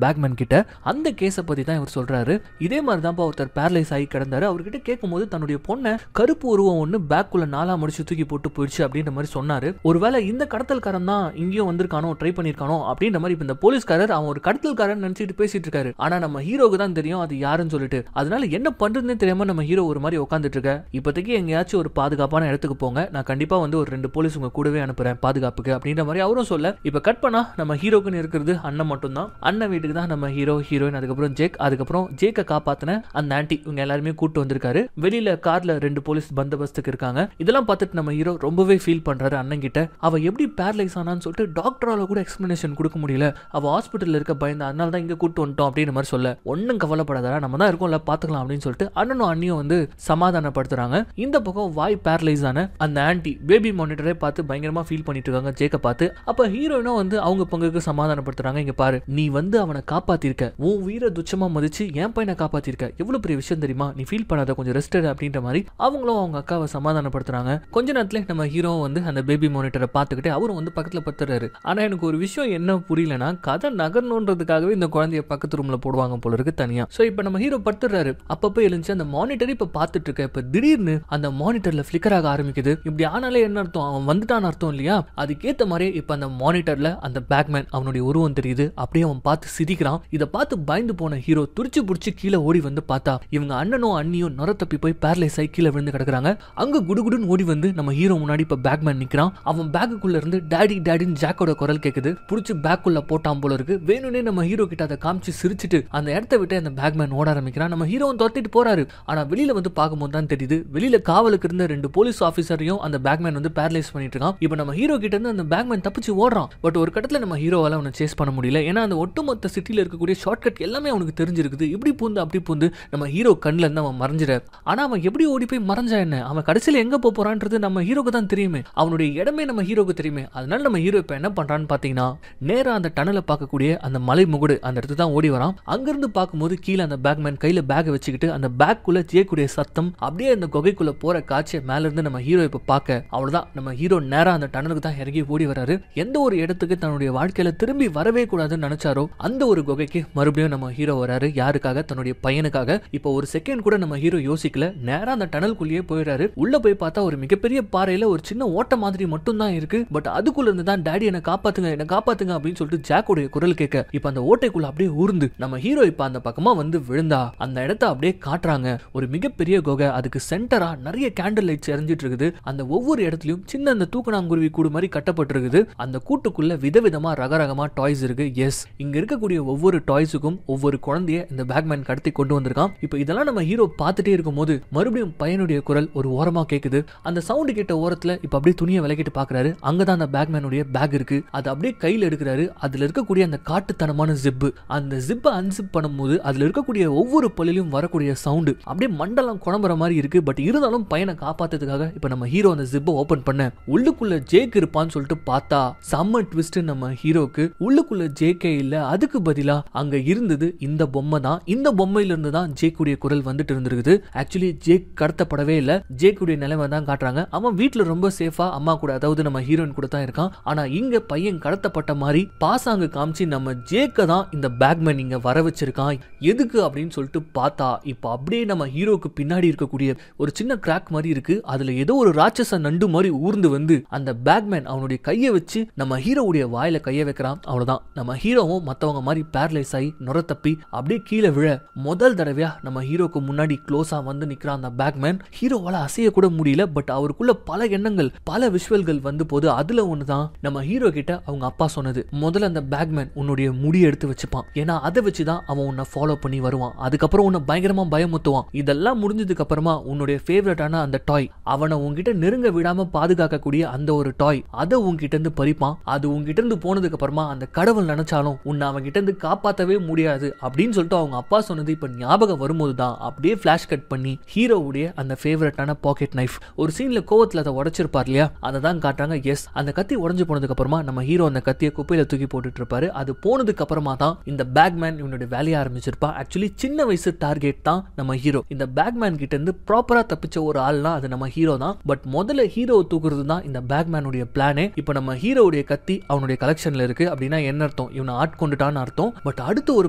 பேக்மேன் கிட்ட. அந்த கேஸை பற்றி தான் இவர் சொல்றாரு. இதே மாதிரி தான் ஒருத்தர் பேரலைஸ் ஆகி கிடந்தாரு. அவர்கிட்ட கேட்கும்போது தன்னுடைய பொண்ணை கருப்பு உருவம் ஒன்று பேக்குள்ள நாலா முடிச்சு தூக்கி போட்டு போயிடுச்சு அப்படின்ற மாதிரி சொன்னாரு. ஒருவேளை இந்த கடத்தல்காரன் தான் இங்கேயும் வந்திருக்கானோ, ட்ரை பண்ணிருக்கானோ அப்படின்ற மாதிரி இந்த போலீஸ்காரர் அவன் ஒரு கடத்தல்காரன் நினைச்சிட்டு பேசிட்டு இருக்காரு. ஆனா நம்ம ஹீரோக்கு தான் தெரியும் அது யாருன்னு சொல்லிட்டு. அதனால என்ன பண்றதுன்னு தெரியாம நம்ம ஹீரோ ஒரு மாதிரி உட்காந்துட்டு இருக்க. இப்போதைக்கு எங்கேயாச்சும் ஒரு பாதுகாப்பான இடத்துக்கு போங்க, நான் கண்டிப்பா வந்து ஒரு 2 போலீஸ் உங்க கூடவே அனுப்புறேன் பாதுகாப்புக்கு அப்படின்ற மாதிரி அவரும் சொல்ல, இப்ப கட் பண்ணா நம்ம ஹீரோக்குன்னு இருக்கிறது அண்ணன் மட்டும் தான். அண்ணன் வீட்டுக்கு தான் நம்ம ஹீரோ, ஹீரோயின், அதுக்கப்புறம் ஜேக், அதுக்கப்புறம் ஜேக்கை காப்பாத்தின அந்த ஆன்ட்டி இவங்க எல்லாருமே கூட்டு வந்திருக்காரு. வெளியில கார்ல 2 போலீஸ் பந்தோபஸ்துக்கு இருக்காங்க. இதெல்லாம் பார்த்துட்டு நம்ம ஹீரோ ரொம்பவே ஃபீல் பண்றாரு அண்ணன் கிட்ட. அவ எப்படி பேரலைஸ் ஆனான்னு சொல்லிட்டு டாக்டரால கூட எக்ஸ்பிளனேஷன் கொடுக்க முடியல. அவ ஹாஸ்பிட்டல்ல இருக்க பயந்து, அதனால தான் இங்க கூட்டு வந்துட்டோம் அப்படின்ற மாதிரி சொல்ல, ஒன்னும் கவலைப்படாதா நம்ம தான் இருக்கோம்ல பாத்துக்கலாம் அப்படின்னு சொல்லிட்டு அண்ணனும் அண்ணியும் வந்து சமாதானப்படுத்துறாங்க. இந்த பக்கம் வாய் பேரலைஸ் ஆன அந்த ஆன்ட்டி பேபி மானிட்டரை பார்த்து பயங்கரமா ஃபீல் பண்ணிட்டு இருக்காங்க ஜேக்க பார்த்து. அப்ப ஹீரோயினும் வந்து அவங்க பங்குக்கு சமாதானப்படுத்துறாங்க. இங்க பாரு, நீ வந்து அவனை காப்பாத்திருக்க, உன் உயிரை துச்சமா மதிச்சு என் பையனை காப்பாத்திருக்க, எவ்வளவு பெரிய விஷயம் தெரியுமா, நீ ஃபீல் பண்ணாத, கொஞ்சம் ரெஸ்ட் எடு அப்படின்ற மாதிரி அவங்களும் அவங்க அக்காவை சமாதானப்படுத்துறாங்க. கொஞ்ச நேரத்துல நம்ம ஹீரோ வந்து அந்த பேபி மானிட்டரை பார்த்துக்கிட்டு அவரும் வந்து பக்கத்துல பத்துறாரு. ஆனா எனக்கு ஒரு விஷயம் என்ன புரியலன்னா, கதை நகரணுன்றதுக்காகவே இந்த குழந்தைய பக்கத்து ரூம்ல போடுவாங்க போல இருக்கு தனியா. சோ இப்ப நம்ம ஹீரோ படுத்துறாரு. அப்பப்ப எழுந்து அந்த மானிட்டர் இப்ப பார்த்துட்டு இருக்க. இப்ப திடீர்னு அந்த மானிட்டர்ல ஃபிளிக்கர் ஆக ஆரம்பிக்குது. இப்படி ஆனாலே என்ன அர்த்தம், அவன் வந்துட்டான்னு அர்த்தம் இல்லையா? அதுக்கேத்த மாதிரி இப்ப அந்த மானிட்டர்ல அந்த பேக்மேன் அவனுடைய உருவம் தெரியுது. அப்படியே அவன் பார்த்து சிரிக்கிறான். இதை பார்த்து பயந்து போன ஹீரோ துடிச்சு புடிச்சு கீழே ஓடி வந்து பார்த்தா இவங்க அண்ணனும் அண்ணியும் நொர தப்பி போய் பேரலைஸ் ஆகி கீழே விழுந்து கிடக்குறாங்க. அங்க குடுகுடுன்னு ஓடி வந்து நம்ம ஹீரோ முன்னாடி இப்ப பேக்மேன் நிக்கிறான். அவன் பேக்குள்ள இருந்து டாடி டாடின்னு ஜாக்கோட குரல் கேக்குது. புடிச்சு பேக்குள்ள போட்டான் போல இருக்கு. வேணும்னே நம்ம ஹீரோ கிட்ட அதை காமிச்சு சிரிச்சிட்டு அந்த இடத்த விட்டு அந்த பேக்மேன் ஓட ஆரம்பிக்கிறான். நம்ம ஹீரோவும் துரத்திட்டு போறாரு. ஆனா வெளியில வந்து பார்க்கும்போது தான் தெரியுது, வெளியில காவலுக்கு இருந்த 2 போலீஸ் ஆபீசரையும் அந்த பேக்மேன் வந்து பேரலைஸ் பண்ணிட்டு இருக்கான். இப்போ நம்ம ஹீரோ கிட்ட இருந்து அந்த பேக்மேன் தப்பிச்சு ஓடுறான். பட் ஒரு கட்டத்துல நம்ம ஹீரோவால அவனை சேஸ் பண்ண முடியல. ஏன்னா அந்த ஒட்டுமொத்த சிட்டில இருக்கக்கூடிய ஷார்ட்கட் எல்லாமே அவனுக்கு தெரிஞ்சிருக்குது. இப்படி பூந்து அப்படி பூந்து நம்ம ஹீரோ கண்ணுல இருந்து அவன் மறைஞ்சிட. ஆனா அவன் எப்படி ஓடி போய் மறைஞ்சா என்ன, அவன் கடைசியில எங்க போறான்றது நம்ம ஹீரோக்கு தான் தெரியுமே. அவனுடைய இடமே நம்ம ஹீரோக்கு தெரியுமே. அதனால நம்ம ஹீரோ இப்ப என்ன பண்றான்னு பாத்தீங்கன்னா, நேரா அந்த டனலை பார்க்கக்கூடிய அந்த மலை முகுடு அந்த இடத்துக்கு தான் ஓடி வரான். அங்கிருந்து பார்க்கும்போது கீழே அந்த பேக்மேன் கையில பேக் வச்சுக்கிட்டு அந்த பேக்குள்ள ஜேக்குடைய சத்தம் அப்படியே அந்த குகைக்குள்ள போற காட்சியை மேல இருந்து நம்ம ஹீரோ இப்ப பார்க்க, அவ்வளவுதான் நம்ம ஹீரோ நேரா அந்த டனலுக்கு தான் இறங்கி ஓடி வராரு. எந்த ஒரு இடத்துக்கு தன்னுடைய வாழ்க்கையில திரும்பி வரவே கூடாதுன்னு நினைச்சாரோ அந்த ஒரு குகைக்கு மறுபடியும் நம்ம ஹீரோ வராரு. யாருக்காக? தன்னுடைய பையனுக்காக. இப்போ ஒரு செகண்ட் கூட நம்ம ஹீரோ யோசிக்கல, நேரா அந்த டனலுக்குள்ளேயே போயிடுறாரு. உள்ள போய் பார்த்தா ஒரு மிகப்பெரிய பாறையில ஒரு சின்ன ஓட்ட மாதிரி மட்டும் தான் இருக்கு. பட் அதுக்குள்ள இருந்து தான் டாடி என்ன காப்பாத்துங்க என்ன காப்பாத்துங்க அப்படின்னு சொல்லிட்டு ஜாக்கோடைய குரல் கேட்க, இப்ப அந்த ஓட்டைக்குள்ள அப்படியே ஊர்ந்து நம்ம ஹீரோ இப்ப அந்த பக்கமா வந்து விழுந்தா அந்த இடத்தை அப்படியே காட்டுறாங்க. ஒரு மிகப்பெரிய குகை, அதுக்கு சென்டரா நிறைய கேண்டில் லைட்ஸ் எரிஞ்சிட்டு இருக்குது. அந்த ஒவ்வொரு இடத்துலயும் சின்ன அந்த தூக்கணாங்குருவி கூடு மாதிரி கட்டப்பட்டிருக்குது. அந்த கூட்டுக்குள்ள விதவிதமா ரகரகமா டாய்ஸ் இருக்கு. எஸ், இங்க இருக்கக்கூடிய ஒவ்வொரு டாய்ஸுக்கும் ஒவ்வொரு குழந்தைய இந்த பேக்மேன் கடத்தி கொண்டு வந்திருக்கான். இப்போ இதெல்லாம் நம்ம ஹீரோ பார்த்துட்டே இருக்கும் போது மறுபடியும் பையனுடைய குரல் ஒரு ஓரமா கேக்குது. அந்த சவுண்ட் கேட்ட ஓரத்துல இப்ப அப்படியே துணியை விலகிட்டு பாக்குறாரு. அங்கதான் அந்த பேக்மேனுடைய பேக் இருக்கு. அது அப்படியே கையில எடுக்கிறாரு. அதுல இருக்கக்கூடிய அந்த காட்டுத்தனமான ஜிப்பு, அந்த ஜிப்பை அன்சிப் பண்ணும்போது அதுல இருக்கக்கூடிய ஒவ்வொரு பள்ளியிலும் வரக்கூடிய சவுண்டு அப்படியே மண்டலம் குழம்புற மாதிரி இருக்கு. பட் இருந்தாலும் பையனை காப்பாத்துறதுக்காக இப்ப நம்ம ஹீரோ அந்த ஜிப்பை ஓபன் பண்ண உள்ளுக்குள்ள ஜேக் இருப்பான்னு சொல்லிட்டு பார்த்தா செம்ம ட்விஸ்ட். நம்ம ஹீரோக்கு உள்ளுக்குள்ள ஜேக்கே இல்ல, அதுக்கு பதிலா அங்க இருந்தது இந்த பொம்மை தான். இந்த பொம்மையில இருந்து தான் ஜேக்குடைய குரல் வந்துட்டு இருந்திருக்குது. ஆக்சுவலி ஜேக் கடத்தப்படவே இல்ல. ஜேக்குடைய நிலைமை தான் காட்டுறாங்க. அவன் வீட்டுல ரொம்ப சேஃபா அம்மா கூட, அதாவது நம்ம ஹீரோயின் கூட தான் இருக்கான். ஆனா இங்க பையன் கடத்தப்பட்ட மாதிரி பாசாங்க காமிச்சு நம்ம ஜேக்க தான் இந்த பேக்மேன் இங்க வர வச்சிருக்கான். எதுக்கு அப்படின்னு சொல்லிட்டு பார்த்தா இப்ப அப்படியே நம்ம ஹீரோக்கு பின்னாடி இருக்கக்கூடிய ஒரு சின்ன கிராக் மாதிரி இருக்கு. அதுல ஏதோ ஒரு ராட்சச நண்டு மாதிரி ஊர்ந்து வந்து அந்த பேக்மேன் அவனுடைய கையை வச்சு நம்ம ஹீரோவுடைய வாயில கைய வைக்கிறான். அவ்வளவுதான், நம்ம ஹீரோவும் மத்தவங்க மாதிரி பேரலைஸ் ஆகி நுர தப்பி அப்படியே கீழே விழ முதல் தடவையா நம்ம ஹீரோக்கு முன்னாடி க்ளோஸா வந்து நிக்கிறான் அந்த பேக்மேன். ஹீரோவால அசைய கூட முடியல. பட் அவருக்குள்ள பல எண்ணங்கள், பல விஷுவல்கள் வந்து போது. அதுல ஒண்ணுதான் நம்ம ஹீரோ கிட்ட அவங்க அப்பா சொன்னது, முதல்ல அந்த பேக்மேன் உன்னுடைய முடி எடுத்து வச்சுப்பான், ஏன்னா அதை வச்சுதான் அவன் உன்னை ஃபாலோ பண்ணி வருவான், அதுக்கப்புறம் உன்னை பயங்கரமா பயமுத்துவான். இதெல்லாம் முடிஞ்சதுக்கு அப்புறமா உன்னுடைய ஃபேவரட்டான அந்த டாய், அவனை உன்கிட்ட நெருங்க விடாம பாதுகாக்கக்கூடிய அந்த ஒரு டாய், அதை உன்கிட்ட இருந்து பறிப்பான். அது உன்கிட்ட இருந்து போனதுக்கு அப்புறமா அந்த கடவுள் நினைச்சாலும் உன்னை அவன் கிட்ட இருந்து காப்பாற்றவே முடியாது அப்படின்னு சொல்லிட்டு சொல்லிட்டு அவங்க அப்பா சொன்னது இப்ப ஞாபகம் வரும்போது தான் அப்படியே ஃபிளாஷ் கட் பண்ணி ஹீரோவுடைய அந்த ஃபேவரட்டான பாக்கெட் நைஃப் ஒரு சீன்ல கோவத்துல அதை உடைச்சிருப்பார் இல்லையா, அதை தான் காட்டுறாங்க. எஸ், அந்த கத்தி உடஞ்சு போனதுக்கு அப்புறமா நம்ம ஹீரோ அந்த கத்தியை குப்பையில தூக்கி போட்டுட்டு இருப்பாரு. அது போனதுக்கு அப்புறமா தான் இந்த பேக்மேன் இவனுடைய வேலையை ஆரம்பிச்சிருப்பா. ஆக்சுவலி சின்ன வயசு டார்கெட் தான் நம்ம ஹீரோ. இந்த பேக்மேன் கிட்ட இருந்து ப்ராப்பரா தப்பிச்ச ஒரு ஆள்னா அது நம்ம ஹீரோ தான். பட் முதல்ல ஹீரோவை தூக்குறது தான் இந்த பேக்மேனுடைய பிளானே. இப்போ நம்ம ஹீரோவுடைய கத்தி அவனுடைய கலெக்ஷன்ல இருக்கு அப்படின்னா என்ன அர்த்தம், இவனை ஆட்கொண்டுட்டான்னு அர்த்தம். பட் அடுத்த ஒரு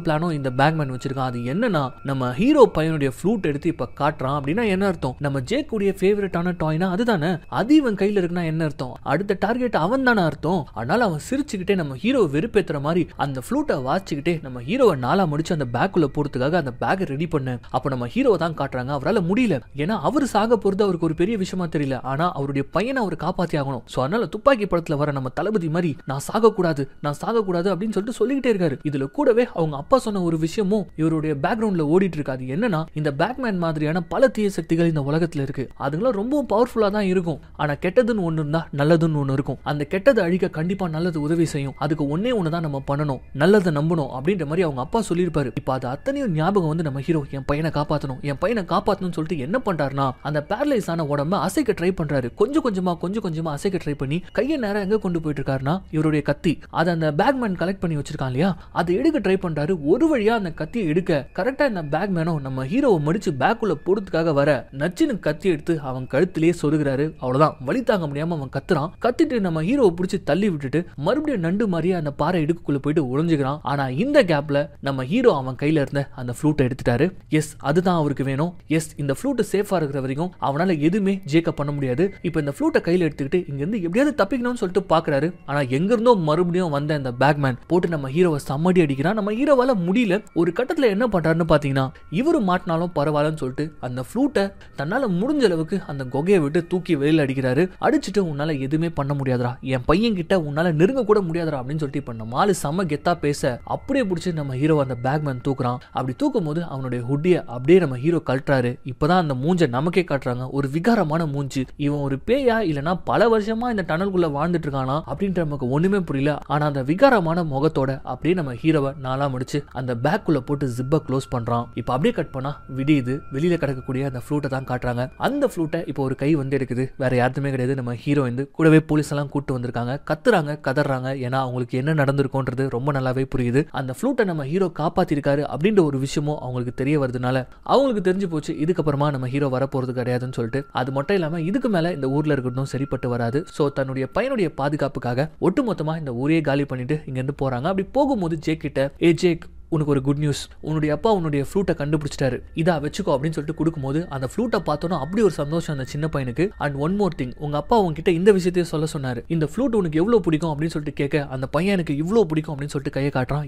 பிளானும் இந்த பேக்மேன் வச்சிருக்கான். அது என்னன்னா, நம்ம ஹீரோ பையனுடைய ஃப்ளூட் எடுத்து இப்ப காட்டுறான் அப்படின்னா என்ன அர்த்தம், நம்ம ஜேக்குடைய ஃபேவரட்டான டாய்னா அதுதானே, அது இவன் கையில இருக்குன்னா என்ன அர்த்தம், அடுத்த டார்கெட் அவன் தானே அர்த்தம். அதனால அவன் சிரிச்சுக்கிட்டே நம்ம ஹீரோவை வெறுப்பேத்துற மாதிரி அந்த ஃப்ளூட்டை வாசிச்சுக்கிட்டே நம்ம ஹீரோவை நாளா முடிச்சு அந்த பேக்குள்ள போறதுக்காக அந்த பேக்கை ரெடி பண்ண. அப்ப நம்ம ஹீரோவை தான் காட்டுறாங்க. அவரால் முடியல, ஏன்னா அவர் சாக போறது அவருக்கு ஒரு பெரிய விஷயமா தெரியல. ஆனா அவருடைய பையனை அவர் காப்பாத்தி ஆகணும். சோ அதனால துப்பாக்கி படத்துல வர நம்ம தளபதி மாதிரி நான் சாகக்கூடாது அப்படின்னு சொல்லிட்டு சொல்லிக்கிட்டே இருக்காரு. இதுல கூடவே அவங்க அப்பா சொன்ன ஒரு விஷயமும் இவருடைய பேக்ரவுண்ட்ல ஓடிட்டு இருக்காது. என்னன்னா, இந்த பேக்மேன் மாதிரியான பல தீய சக்திகள் இந்த உலகத்துல இருக்கு. அதுங்களாம் ரொம்ப பவர்ஃபுல்லா தான் இருக்கும். ஆனா கெட்டதுன்னு ஒண்ணு இருந்தா நல்லதுன்னு ஒண்ணு இருக்கும். அந்த கெட்டதை அழிக்க கண்டிப்பா நல்லது உதவி செய்யும். அதுக்கு ஒன்னே ஒண்ணுதான் நம்ம பண்ணணும், நல்லதை நம்பணும் அப்படின்ற மாதிரி அவங்க அப்பா சொல்லியிருப்பாரு. இப்ப அது அத்தனையும் ஞாபகம் வந்து நம்ம ஹீரோ என் பையனை காப்பாத்தணும்னு சொல்லிட்டு என்ன பண்றாருன்னா, அந்த பேரலைஸ் ஆன உடம்ப அசைக்க ட்ரை பண்றாரு. கொஞ்சம் கொஞ்சமா அசைக்க ட்ரை பண்ணி கையை நேரம் எங்க கொண்டு போயிட்டு இருக்காருன்னா, இவருடைய கத்தி அதை அந்த பேக்மேன் கலெக்ட் பண்ணி வச்சிருக்கான் இல்லையா, அதை எடுக்க ட்ரை பண்றாரு. ஒரு வழியா அந்த கத்தியை எடுக்க கரெக்டா இந்த பேக்மேனும் நம்ம ஹீரோவை மடிச்சு பேக்குள்ள போறதுக்காக வர நச்சுன்னு கத்தி எடுத்து அவன் கழுத்திலேயே சொருகிறாரு. அவ்வளவுதான், வலி தாங்க முடியாம அவன் கத்துறான். கத்திட்டு நம்ம ஹீரோவை பிடிச்சி தள்ளி விட்டுட்டு மறுபடியும் நண்டு மாதிரியே அந்த பாறை இடுக்குள்ள போயிட்டு ஒளிஞ்சுக்கிறான். ஆனா இந்த கேப்ல நம்ம ஹீரோ அவன் கையில இருந்த அந்த ஃப்ளூட்டை எடுத்துட்டாரு. எஸ், அதுதான் அவருக்கு வேணும். எஸ், இந்த ஃப்ளூட் சேஃபா இருக்கிற வரைக்கும் அவனால எதுவுமே ஜேக்க பண்ண முடியாது. இப்போ இந்த ஃப்ளூட்டை கையில எடுத்துக்கிட்டு இங்க இருந்து எப்படியாவது தப்பிக்கணும்னு சொல்லிட்டு பாக்குறாரு. ஆனா எங்க இருந்தோ மறுபடியும் வந்த இந்த பேக்மேன் போட்டு நம்ம ஹீரோவை சம்மடி அடிக்கிறான். நம்ம ஹீரோவால முடியல. ஒரு கட்டத்துல என்ன பண்றாருன்னு பாத்தீங்கன்னா, இவரு மாட்டினாலும் பரவாயில்லன்னு சொல்லிட்டு அந்த ஃப்ளூட்டை தன்னால முடிஞ்ச அளவுக்கு அந்த கொகையை விட்டு தூக்கி வெளியில அடிக்கிறாரு. அடிச்சுட்டு உன்னால எதுவுமே பண்ண முடியாதரா, என் பையன் கிட்ட உன்னால நெருங்க கூட முடியாதரா அப்படின்னு சொல்லிட்டு இப்ப நம்ம ஆளு செம்ம கெத்தா பேச அப்படியே பிடிச்சி நம்ம ஹீரோ அந்த பேக்மேன் தூக்குறான். அப்படி தூக்கும் போது அவனுடைய ஹுட்டியை அப்படியே நம்ம ஹீரோ கழட்டுறாரு. இப்பதான் அந்த மூஞ்ச நமக்கே காட்டுறாங்க, ஒரு விகாரமான மூஞ்சி. இவன் ஒரு பேயா இல்லனா பல வருஷமா இந்த டனலுக்குள்ள வாழ்ந்துட்டு இருக்கானா அப்படின்ற நமக்கு ஒண்ணுமே புரியல. ஆனா அந்த விகாரமான முகத்தோட அப்படியே நம்ம ஹீரோவை நாளா முடிச்சு அந்த பேக்குள்ள போட்டு ஜிப்பை க்ளோஸ் பண்றான். இப்ப அப்படியே கட் பண்ணா விடியுது. வெளியில கிடக்கக்கூடிய அந்த ஃப்ளூட்டை தான் காட்டுறாங்க. அந்த ஃப்ளூட்டை இப்போ ஒரு கை வந்து எடுக்குது. வேற யாருமே கிடையாது, நம்ம ஹீரோ வந்து கூடவே போலீஸ் எல்லாம் கூட்டு வந்திருக்காங்க. கத்துறாங்க, கதறாங்க. ஏன்னா அவங்களுக்கு என்ன நடந்திருக்கும்ன்றது ரொம்ப நல்லாவே புரியுது. அந்த ஃப்ளூட்டை நம்ம ஹீரோ காப்பாத்திருக்காரு அப்படின்ற ஒரு விஷயமும் அவங்களுக்கு தெரிய வருதுனால அவங்களுக்கு தெரிஞ்சு போச்சு இதுக்கப்புறமா நம்ம ஹீரோ வரப்போறது கிடையாதுன்னு சொல்லிட்டு. அது மட்டும் இல்லாம இதுக்கு மேல இந்த ஊர்ல இருக்கிறதும் சரிப்பட்டு வராது. சோ தன்னுடைய பையனுடைய பாதுகாப்புக்காக ஒட்டுமொத்தமா இந்த ஊரையே காலி பண்ணிட்டு இங்க இருந்து போறாங்க. அப்படி போகும்போது ஜேக் கிட்ட, ஏ ஜேக், உனக்கு ஒரு குட் நியூஸ், உன்னுடைய அப்பா உன்னுடைய ஃப்ளூட்டை கண்டுபிடிச்சிட்டாரு, இதா வச்சுக்கோ அப்படின்னு சொல்லிட்டு கொடுக்கும்போது அந்த ஃப்ளூட்டை பார்த்தோன்னா அப்படி ஒரு சந்தோஷம் அந்த சின்ன பையனுக்கு. அண்ட் ஒன் மோர் திங், உங்க அப்பா உங்ககிட்ட இந்த விஷயத்தையும் சொல்ல சொன்னாரு, இந்த ஃப்ளூட் உனக்கு எவ்வளவு பிடிக்கும் அப்படின்னு சொல்லிட்டு கேட்க அந்த பையன் எனக்கு இவ்வளவு பிடிக்கும் அப்படின்னு சொல்லிட்டு கையை காட்டுறான்.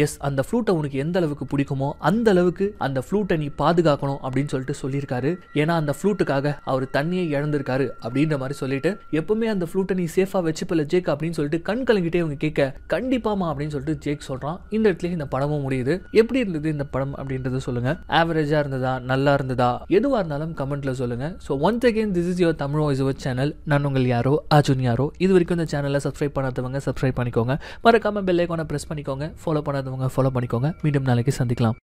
எஸ், அந்த ஃப்ளூட்டை உனக்கு எந்த அளவுக்கு பிடிக்குமோ அந்த அளவுக்கு அந்த ஃப்ளூட்டை நீ பாதுகாக்கணும் அப்படின்னு சொல்லிட்டு சொல்லியிருக்காரு. ஏன்னா அந்த ஃப்ளூட்டுக்காக அவர் தண்ணியை இழந்திருக்காரு அப்படின்ற மாதிரி சொல்லிட்டு, எப்பவுமே அந்த ஃப்ளூட்டை நீ சேஃபா வச்சுப்பல ஜேக் அப்படின்னு சொல்லிட்டு கண் கலங்கிட்டே அவங்க கேட்க, கண்டிப்பாமா அப்படின்னு சொல்லிட்டு ஜேக் சொல்றான். இந்த இடத்துல இந்த படமும் முடியுது. எப்படி இருந்தது இந்த படம் அப்படின்றத சொல்லுங்க. ஆவரேஜா இருந்ததா, நல்லா இருந்ததா, எதுவா இருந்தாலும் கமெண்ட்ல சொல்லுங்க. So once again this is your Tamil voice over channel. நான் உங்கள் யாரோ அர்ஜுன் யாரோ. இது வரைக்கும் இந்த சேனலை சப்ஸ்கிரைப் பண்ணாதவங்க சப்ஸ்கிரைப் பண்ணிக்கோங்க. மறக்காம பெல் ஐகானை பிரஸ் பண்ணிக்கோங்க. ஃபாலோ பண்ணாதவங்க ஃபாலோ பண்ணிக்கோங்க. மீண்டும் நாளைக்கு சந்திக்கலாம்.